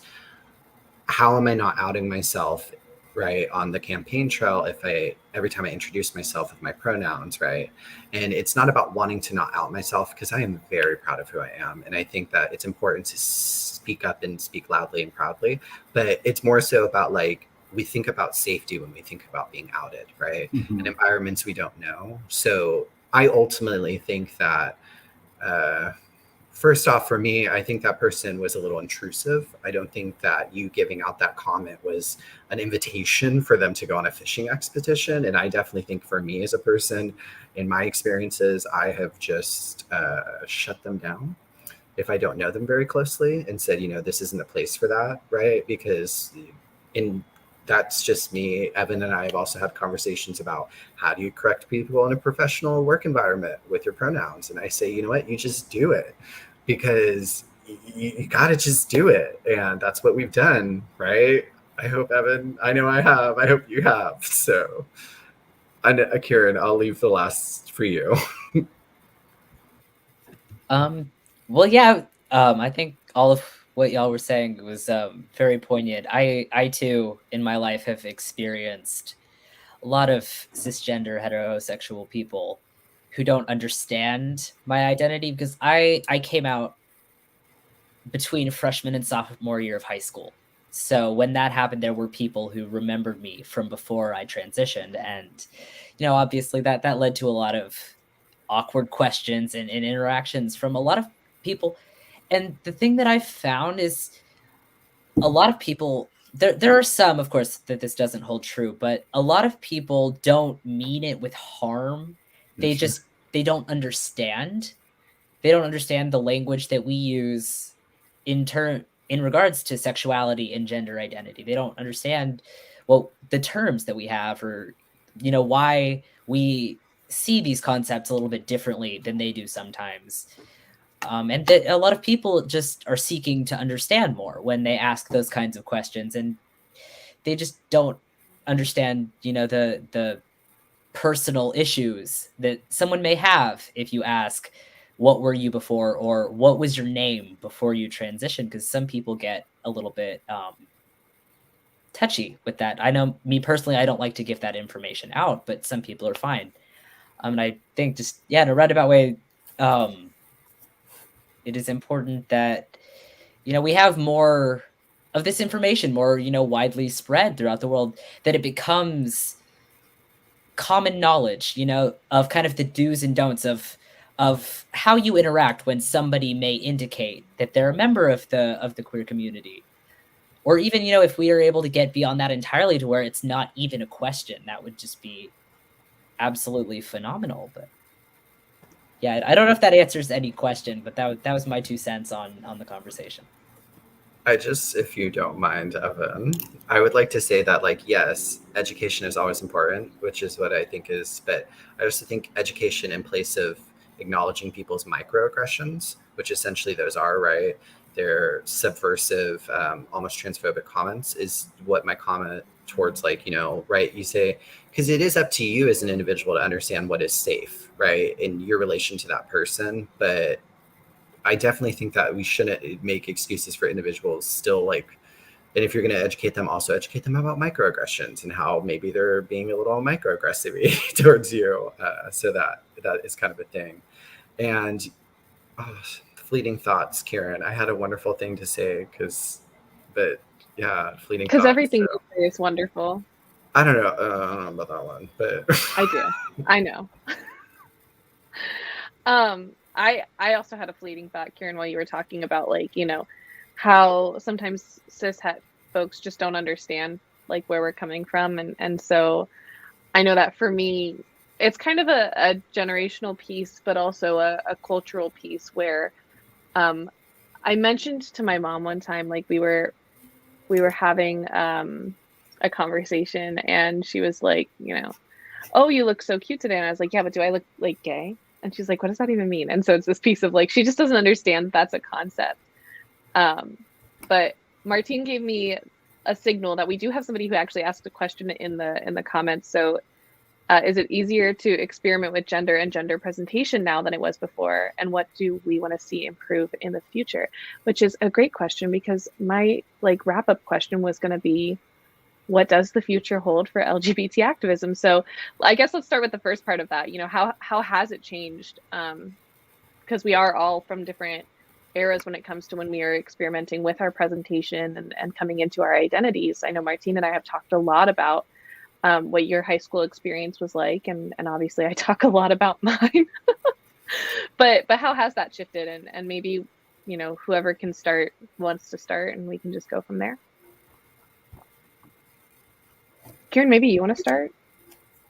how am I not outing myself, right, on the campaign trail every time I introduce myself with my pronouns, right? And it's not about wanting to not out myself, because I am very proud of who I am, and I think that it's important to speak up and speak loudly and proudly, but it's more so about, like, we think about safety when we think about being outed, right? In environments we don't know. So I ultimately think that first off, for me, I think that person was a little intrusive. I don't think that you giving out that comment was an invitation for them to go on a fishing expedition. And I definitely think for me as a person, in my experiences, I have just shut them down if I don't know them very closely and said, this isn't the place for that, right? Because that's just me. Evan and I have also had conversations about how do you correct people in a professional work environment with your pronouns. And I say, you know what, you just do it, because you got to just do it. And that's what we've done, right? I hope, Evan, I know I have. I hope you have. So, Kieran, I'll leave the last for you. Well, yeah, I think all of what y'all were saying was very poignant. I too, in my life, have experienced a lot of cisgender heterosexual people who don't understand my identity, because I came out between freshman and sophomore year of high school. So when that happened, there were people who remembered me from before I transitioned. And, obviously that led to a lot of awkward questions and interactions from a lot of people. And the thing that I've found is a lot of people, there are some, of course, that this doesn't hold true, but a lot of people don't mean it with harm. They don't understand. They don't understand the language that we use in regards to sexuality and gender identity. They don't understand, the terms that we have, or, why we see these concepts a little bit differently than they do sometimes. And that a lot of people just are seeking to understand more when they ask those kinds of questions, and they just don't understand, the personal issues that someone may have if you ask, what were you before, or what was your name before you transitioned? Because some people get a little bit touchy with that. I know me personally, I don't like to give that information out, but some people are fine. And I think just, in a roundabout way, it is important that, we have more of this information, more, widely spread throughout the world, that it becomes common knowledge, of kind of the do's and don'ts of how you interact when somebody may indicate that they're a member of the queer community. Or even, if we are able to get beyond that entirely to where it's not even a question, that would just be absolutely phenomenal. But yeah, I don't know if that answers any question, but that was my 2 cents on the conversation. If you don't mind, Evan, I would like to say that, like, yes, education is always important, which is what I think is, but I also think education in place of acknowledging people's microaggressions, which essentially those are, right? They're subversive, almost transphobic comments, is what my comment towards, like, right? You say, because it is up to you as an individual to understand what is safe, right? In your relation to that person. But I definitely think that we shouldn't make excuses for individuals still, like, and if you're going to educate them, also educate them about microaggressions and how maybe they're being a little microaggressive towards you. So that is kind of a thing. And fleeting thoughts, Kieran. I had a wonderful thing to say fleeting thoughts. Because everything you say is wonderful. I don't know about that one, but I do. I know. I also had a fleeting thought, Kieran, while you were talking about, like, how sometimes cishet folks just don't understand, like, where we're coming from. And so I know that for me, it's kind of a generational piece, but also a cultural piece where I mentioned to my mom one time, like, we were having a conversation, and she was like, oh, you look so cute today. And I was like, yeah, but do I look, like, gay? And she's like, what does that even mean? And so it's this piece of, like, she just doesn't understand that's a concept. But Martine gave me a signal that we do have somebody who actually asked a question in the comments. So is it easier to experiment with gender and gender presentation now than it was before? And what do we want to see improve in the future? Which is a great question, because my, like, wrap-up question was going to be, what does the future hold for LGBT activism? So I guess let's start with the first part of that. How has it changed? Because we are all from different eras when it comes to when we are experimenting with our presentation and coming into our identities. I know Martine and I have talked a lot about what your high school experience was like, and obviously I talk a lot about mine. but how has that shifted? And maybe, whoever can start wants to start, and we can just go from there. Kieran, maybe you want to start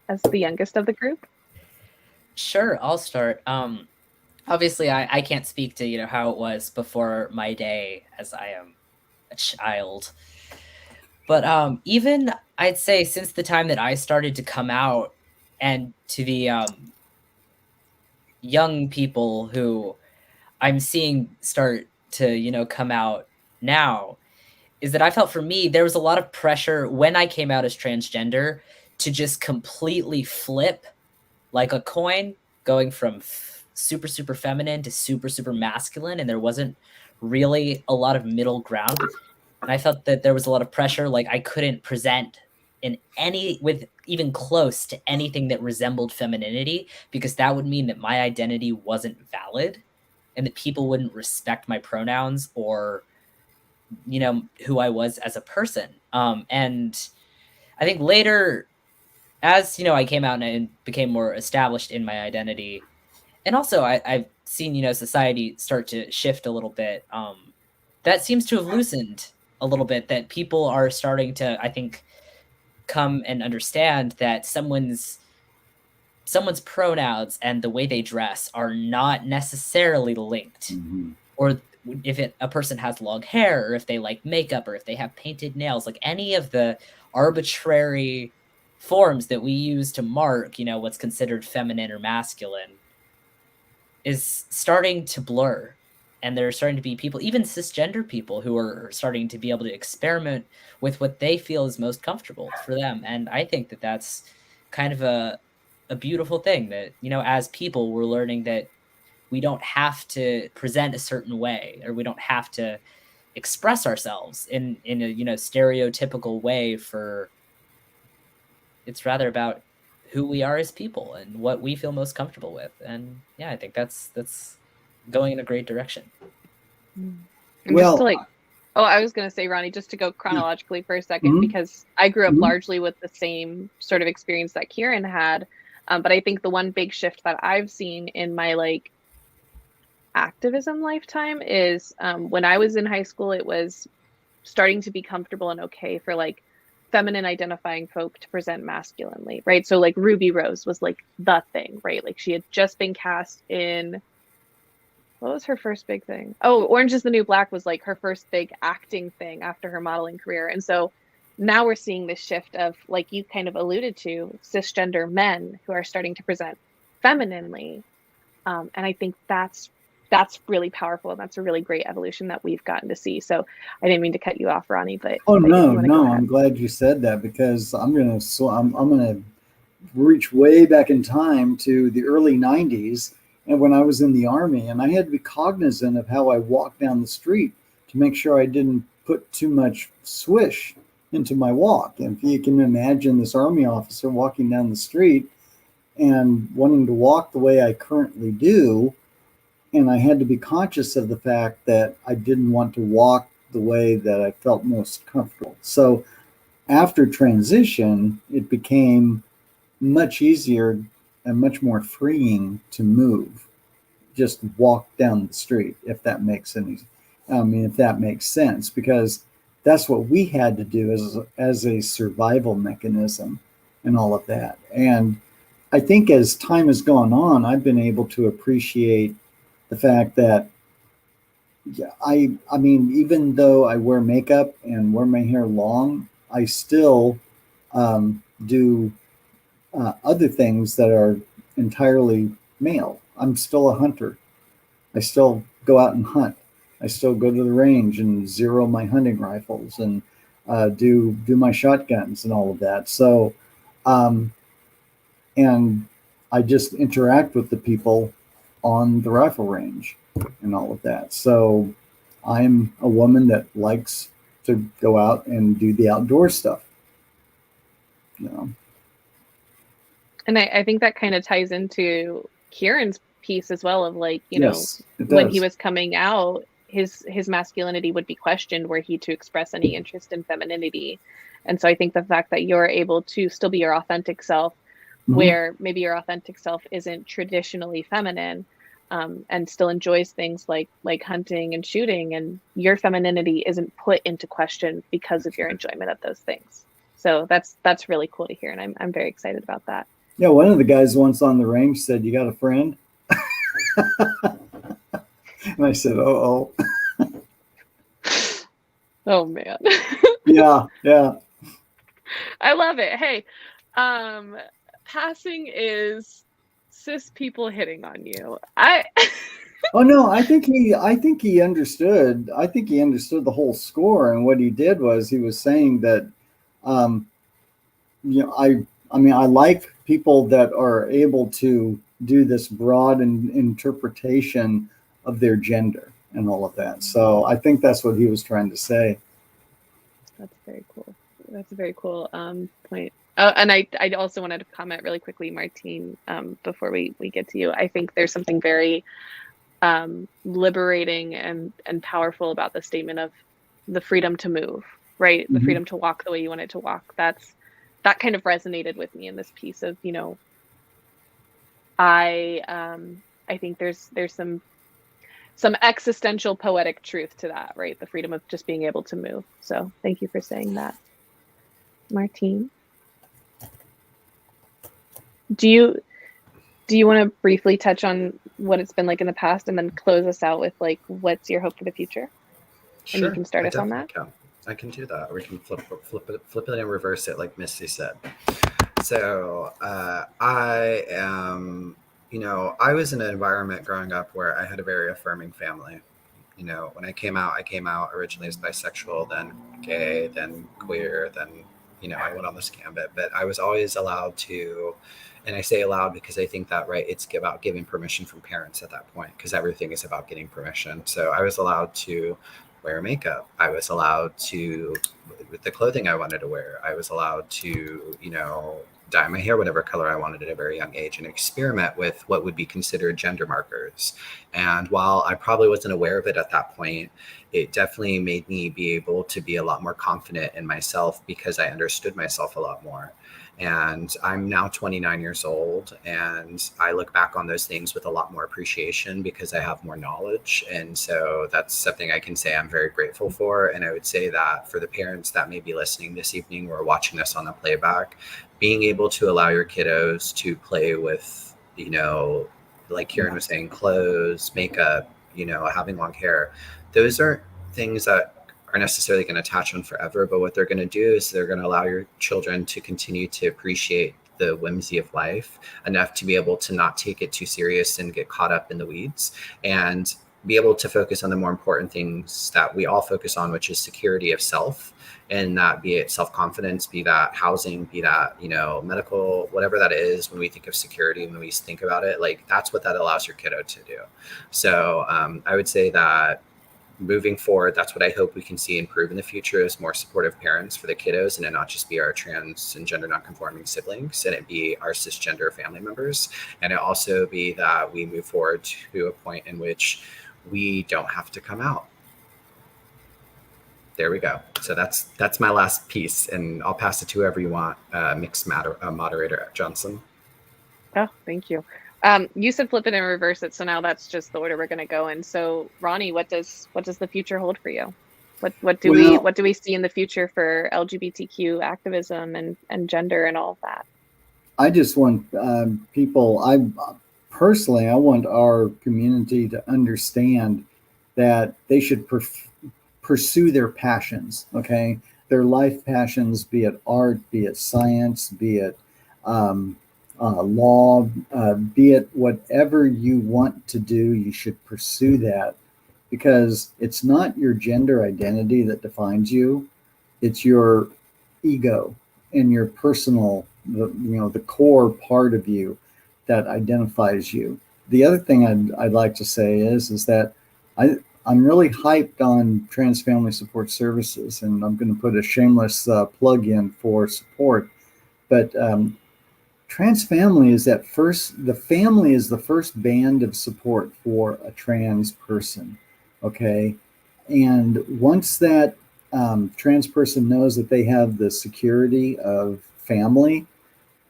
as the youngest of the group? Sure, I'll start. Obviously, I can't speak to, how it was before my day, as I am a child. But even, I'd say, since the time that I started to come out, and to the young people who I'm seeing start to, come out now, is that I felt, for me, there was a lot of pressure when I came out as transgender to just completely flip like a coin, going from super, super feminine to super, super masculine. And there wasn't really a lot of middle ground. And I felt that there was a lot of pressure. Like, I couldn't present with even close to anything that resembled femininity, because that would mean that my identity wasn't valid and that people wouldn't respect my pronouns or, who I was as a person. And I think later, as, I came out and became more established in my identity, and also I've seen, society start to shift a little bit. That seems to have loosened a little bit, that people are starting to, I think, come and understand that someone's pronouns and the way they dress are not necessarily linked. Mm-hmm. Or if a person has long hair, or if they like makeup, or if they have painted nails, like any of the arbitrary forms that we use to mark, what's considered feminine or masculine, is starting to blur. And there are starting to be people, even cisgender people, who are starting to be able to experiment with what they feel is most comfortable for them. And I think that that's kind of a beautiful thing, that, you know, as people, we're learning that we don't have to present a certain way, or we don't have to express ourselves in a, you know, stereotypical way. For it's rather about who we are as people and what we feel most comfortable with. And yeah, I think that's going in a great direction. And Well, just to like, oh, I was going to say, Ronnie, just to go chronologically for a second, Mhm. because I grew up Mhm. largely with the same sort of experience that Kieran had. But I think the one big shift that I've seen in my like activism lifetime is when I was in high school, it was starting to be comfortable and okay for like feminine identifying folk to present masculinely, right? So like Ruby Rose was like the thing, right? Like she had just been cast in, what was her first big thing? Oh, Orange is the New Black was like her first big acting thing after her modeling career. And so now we're seeing this shift of, like you kind of alluded to, cisgender men who are starting to present femininely. And I think that's really powerful. And that's a really great evolution that we've gotten to see. So I didn't mean to cut you off, Ronnie, but Oh if no, you want to go no! ahead. I'm glad you said that, because I'm gonna reach way back in time to the early '90s, and when I was in the Army, and I had to be cognizant of how I walked down the street to make sure I didn't put too much swish into my walk. And if you can imagine this Army officer walking down the street and wanting to walk the way I currently do, and I had to be conscious of the fact that I didn't want to walk the way that I felt most comfortable. So after transition, it became much easier and much more freeing to move, just walk down the street, if that makes if that makes sense, because that's what we had to do as a survival mechanism and all of that. And I think as time has gone on, I've been able to appreciate the fact that, yeah, I mean, even though I wear makeup and wear my hair long, I still do other things that are entirely male. I'm still a hunter. I still go out and hunt. I still go to the range and zero my hunting rifles and do my shotguns and all of that. So, um, and I just interact with the people on the rifle range and all of that. So I'm a woman that likes to go out and do the outdoor stuff. You know. And I think that kind of ties into Kieran's piece as well of like, you know, Yes, it when he does. was coming out, his masculinity would be questioned were he to express any interest in femininity. And so I think the fact that you're able to still be your authentic self, Mhm. where maybe your authentic self isn't traditionally feminine, and still enjoys things like hunting and shooting, and your femininity isn't put into question because of your enjoyment of those things. So that's really cool to hear, and I'm very excited about that. Yeah, one of the guys once on the range said, "You got a friend?" And I said, "Oh, Oh man. yeah, yeah." I love it. Hey, passing is cis people hitting on you. I Oh no, I think he understood. I think he understood the whole score, and what he did was he was saying that, um, I mean, I like people that are able to do this broad interpretation of their gender and all of that. So I think that's what he was trying to say. That's very cool. That's a very cool point. And I also wanted to comment really quickly, Martine, before we get to you. I think there's something very liberating and powerful about the statement of the freedom to move, right? The Mhm. freedom to walk the way you want it to walk. That kind of resonated with me in this piece of, you know, I think there's some existential poetic truth to that, right? The freedom of just being able to move. So thank you for saying that, Martine. Do you want to briefly touch on what it's been like in the past and then close us out with like what's your hope for the future? And you Sure, can start I us on definitely that. can. I can do that. Or we can flip it and reverse it, like Misty said. So I am, I was in an environment growing up where I had a very affirming family. when I came out originally as bisexual, then gay, then queer, then, I went on this gambit, but I was always allowed to, and I say allowed because I think that, right, it's about giving permission from parents at that point, because everything is about getting permission. So I was allowed to wear makeup. I was allowed to, with the clothing I wanted to wear, I was allowed to, dye my hair whatever color I wanted at a very young age and experiment with what would be considered gender markers. And while I probably wasn't aware of it at that point, it definitely made me be able to be a lot more confident in myself because I understood myself a lot more. And I'm now 29 years old, and I look back on those things with a lot more appreciation because I have more knowledge. And so that's something I can say I'm very grateful for. And I would say that for the parents that may be listening this evening or watching this on the playback, being able to allow your kiddos to play with, like Kieran was saying, clothes, makeup, having long hair, those aren't things that are necessarily going to attach on forever, but what they're going to do is they're going to allow your children to continue to appreciate the whimsy of life enough to be able to not take it too serious and get caught up in the weeds, and be able to focus on the more important things that we all focus on, which is security of self. And that, be it self-confidence, be that housing, be that, medical, whatever that is, when we think of security, when we think about it, like that's what that allows your kiddo to do. So I would say that moving forward, that's what I hope we can see improve in the future, is more supportive parents for the kiddos, and it not just be our trans and gender nonconforming siblings, and it be our cisgender family members. And it also be that we move forward to a point in which we don't have to come out. There we go. So that's my last piece, and I'll pass it to whoever you want. Mixed moderator Johnson. Oh, thank you. You said flip it and reverse it, so now that's just the order we're going to go in. So, Ronnie, what does the future hold for you? What do we see in the future for LGBTQ activism and gender and all of that? I just want people. I want our community to understand that they should pursue their passions. Okay, their life passions, be it art, be it science, be it law, be it whatever you want to do, you should pursue that, because it's not your gender identity that defines you. It's your ego and your personal, the core part of you that identifies you. The other thing I'd like to say is that I'm really hyped on trans family support services, and I'm going to put a shameless plug in for support. But trans family is the family is the first band of support for a trans person, okay? And once that trans person knows that they have the security of family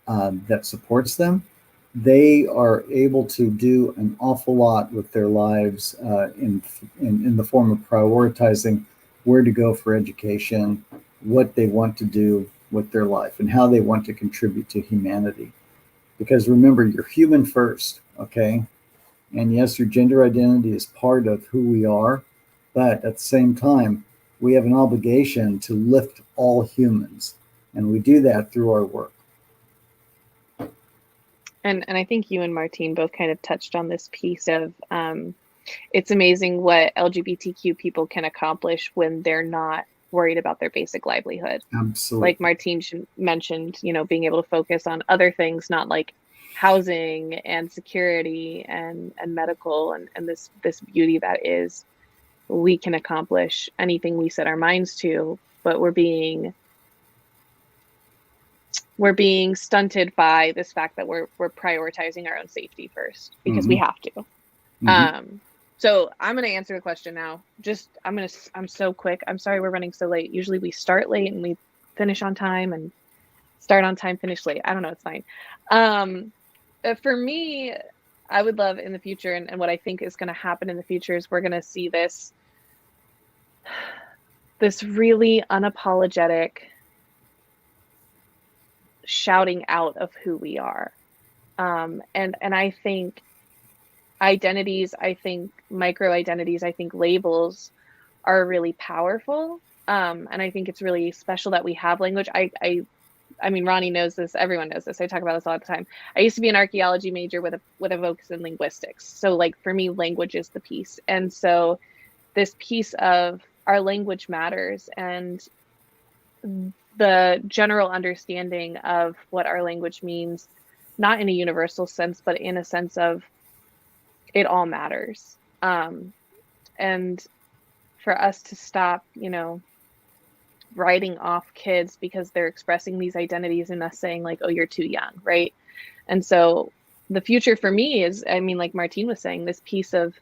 that supports them, they are able to do an awful lot with their lives in the form of prioritizing where to go for education, what they want to do with their life, and how they want to contribute to humanity. Because remember, you're human first, okay? And yes, your gender identity is part of who we are, but at the same time, we have an obligation to lift all humans, and we do that through our work. And I think you and Martine both kind of touched on this piece of it's amazing what LGBTQ people can accomplish when they're not worried about their basic livelihood. Absolutely. Like Martine mentioned, being able to focus on other things, not like housing and security and medical and this beauty that is, we can accomplish anything we set our minds to, but we're being stunted by this fact that we're prioritizing our own safety first, because we have to. So I'm going to answer the question now. I'm so quick. I'm sorry we're running so late. Usually we start late and we finish on time, and start on time, finish late. I don't know. It's fine. For me, I would love in the future, and what I think is going to happen in the future is we're going to see this really unapologetic shouting out of who we are. And I think identities, I think micro identities, I think labels are really powerful. And I think it's really special that we have language. I mean, Ronnie knows this, everyone knows this. I talk about this all the time. I used to be an archaeology major with a focus in linguistics. So like for me, language is the piece. And so this piece of our language matters, and the general understanding of what our language means, not in a universal sense, but in a sense of it all matters. And for us to stop, writing off kids because they're expressing these identities and us saying like, oh, you're too young, right? And so the future for me is, like Martine was saying, this piece of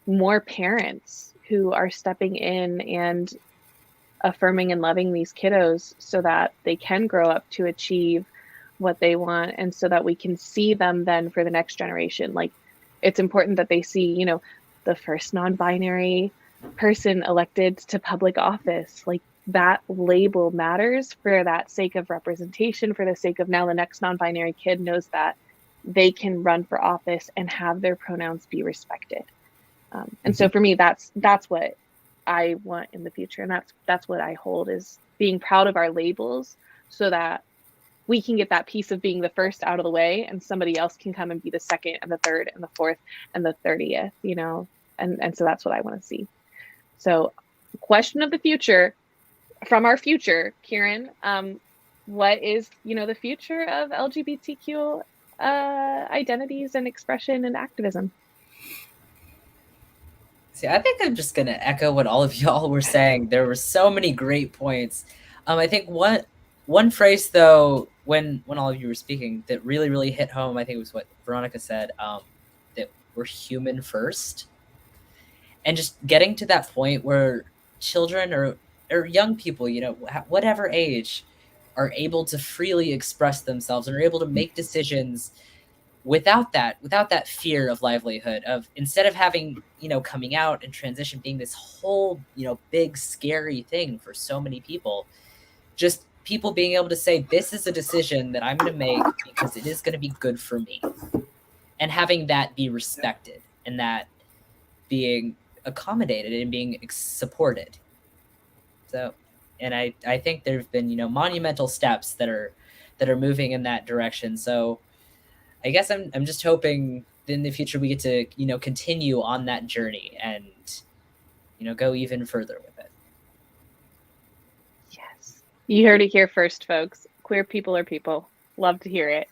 more parents who are stepping in and affirming and loving these kiddos so that they can grow up to achieve what they want, and so that we can see them then for the next generation. Like, it's important that they see, the first non-binary person elected to public office. Like, that label matters for that sake of representation, for the sake of now the next non-binary kid knows that they can run for office and have their pronouns be respected. And so for me, that's what I want in the future, and that's what I hold, is being proud of our labels so that we can get that piece of being the first out of the way, and somebody else can come and be the second and the third and the fourth and the 30th, and so that's what I want to see. So, question of the future from our future, Kieran, what is, the future of LGBTQ identities and expression and activism? See, I think I'm just going to echo what all of y'all were saying. There were so many great points. I think one phrase, though, when all of you were speaking, that really, really hit home, I think it was what Veronica said, that we're human first. And just getting to that point where children or young people, whatever age, are able to freely express themselves and are able to make decisions without that fear of livelihood, of instead of having, coming out and transition being this whole, big scary thing for so many people, just people being able to say, this is a decision that I'm going to make because it is going to be good for me, and having that be respected and that being accommodated and being supported. So, and I think there've been, monumental steps that are moving in that direction. So I guess I'm just hoping in the future we get to, continue on that journey and, go even further with it. Yes. You heard it here first, folks. Queer people are people. Love to hear it.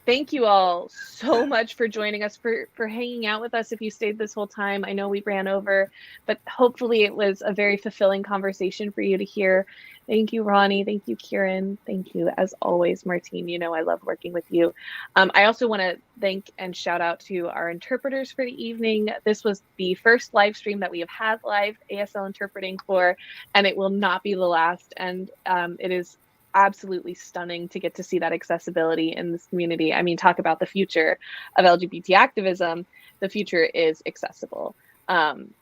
Thank you all so much for joining us, for hanging out with us if you stayed this whole time. I know we ran over, but hopefully it was a very fulfilling conversation for you to hear. Thank you, Ronnie. Thank you, Kieran. Thank you, as always, Martine. I love working with you. I also want to thank and shout out to our interpreters for the evening. This was the first live stream that we have had live ASL interpreting for, and it will not be the last. And it is absolutely stunning to get to see that accessibility in this community. Talk about the future of LGBT activism. The future is accessible. And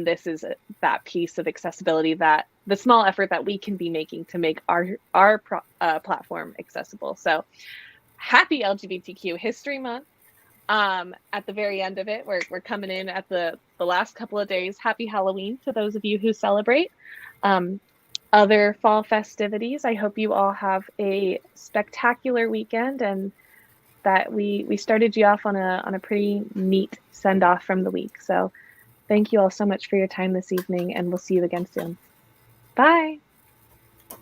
this is that piece of accessibility, that the small effort that we can be making to make our platform accessible. So happy LGBTQ History Month. At the very end of it, we're coming in at the last couple of days. Happy Halloween to those of you who celebrate. Other fall festivities. I hope you all have a spectacular weekend, and that we started you off on a pretty neat send off from the week. So thank you all so much for your time this evening, and we'll see you again soon. Bye.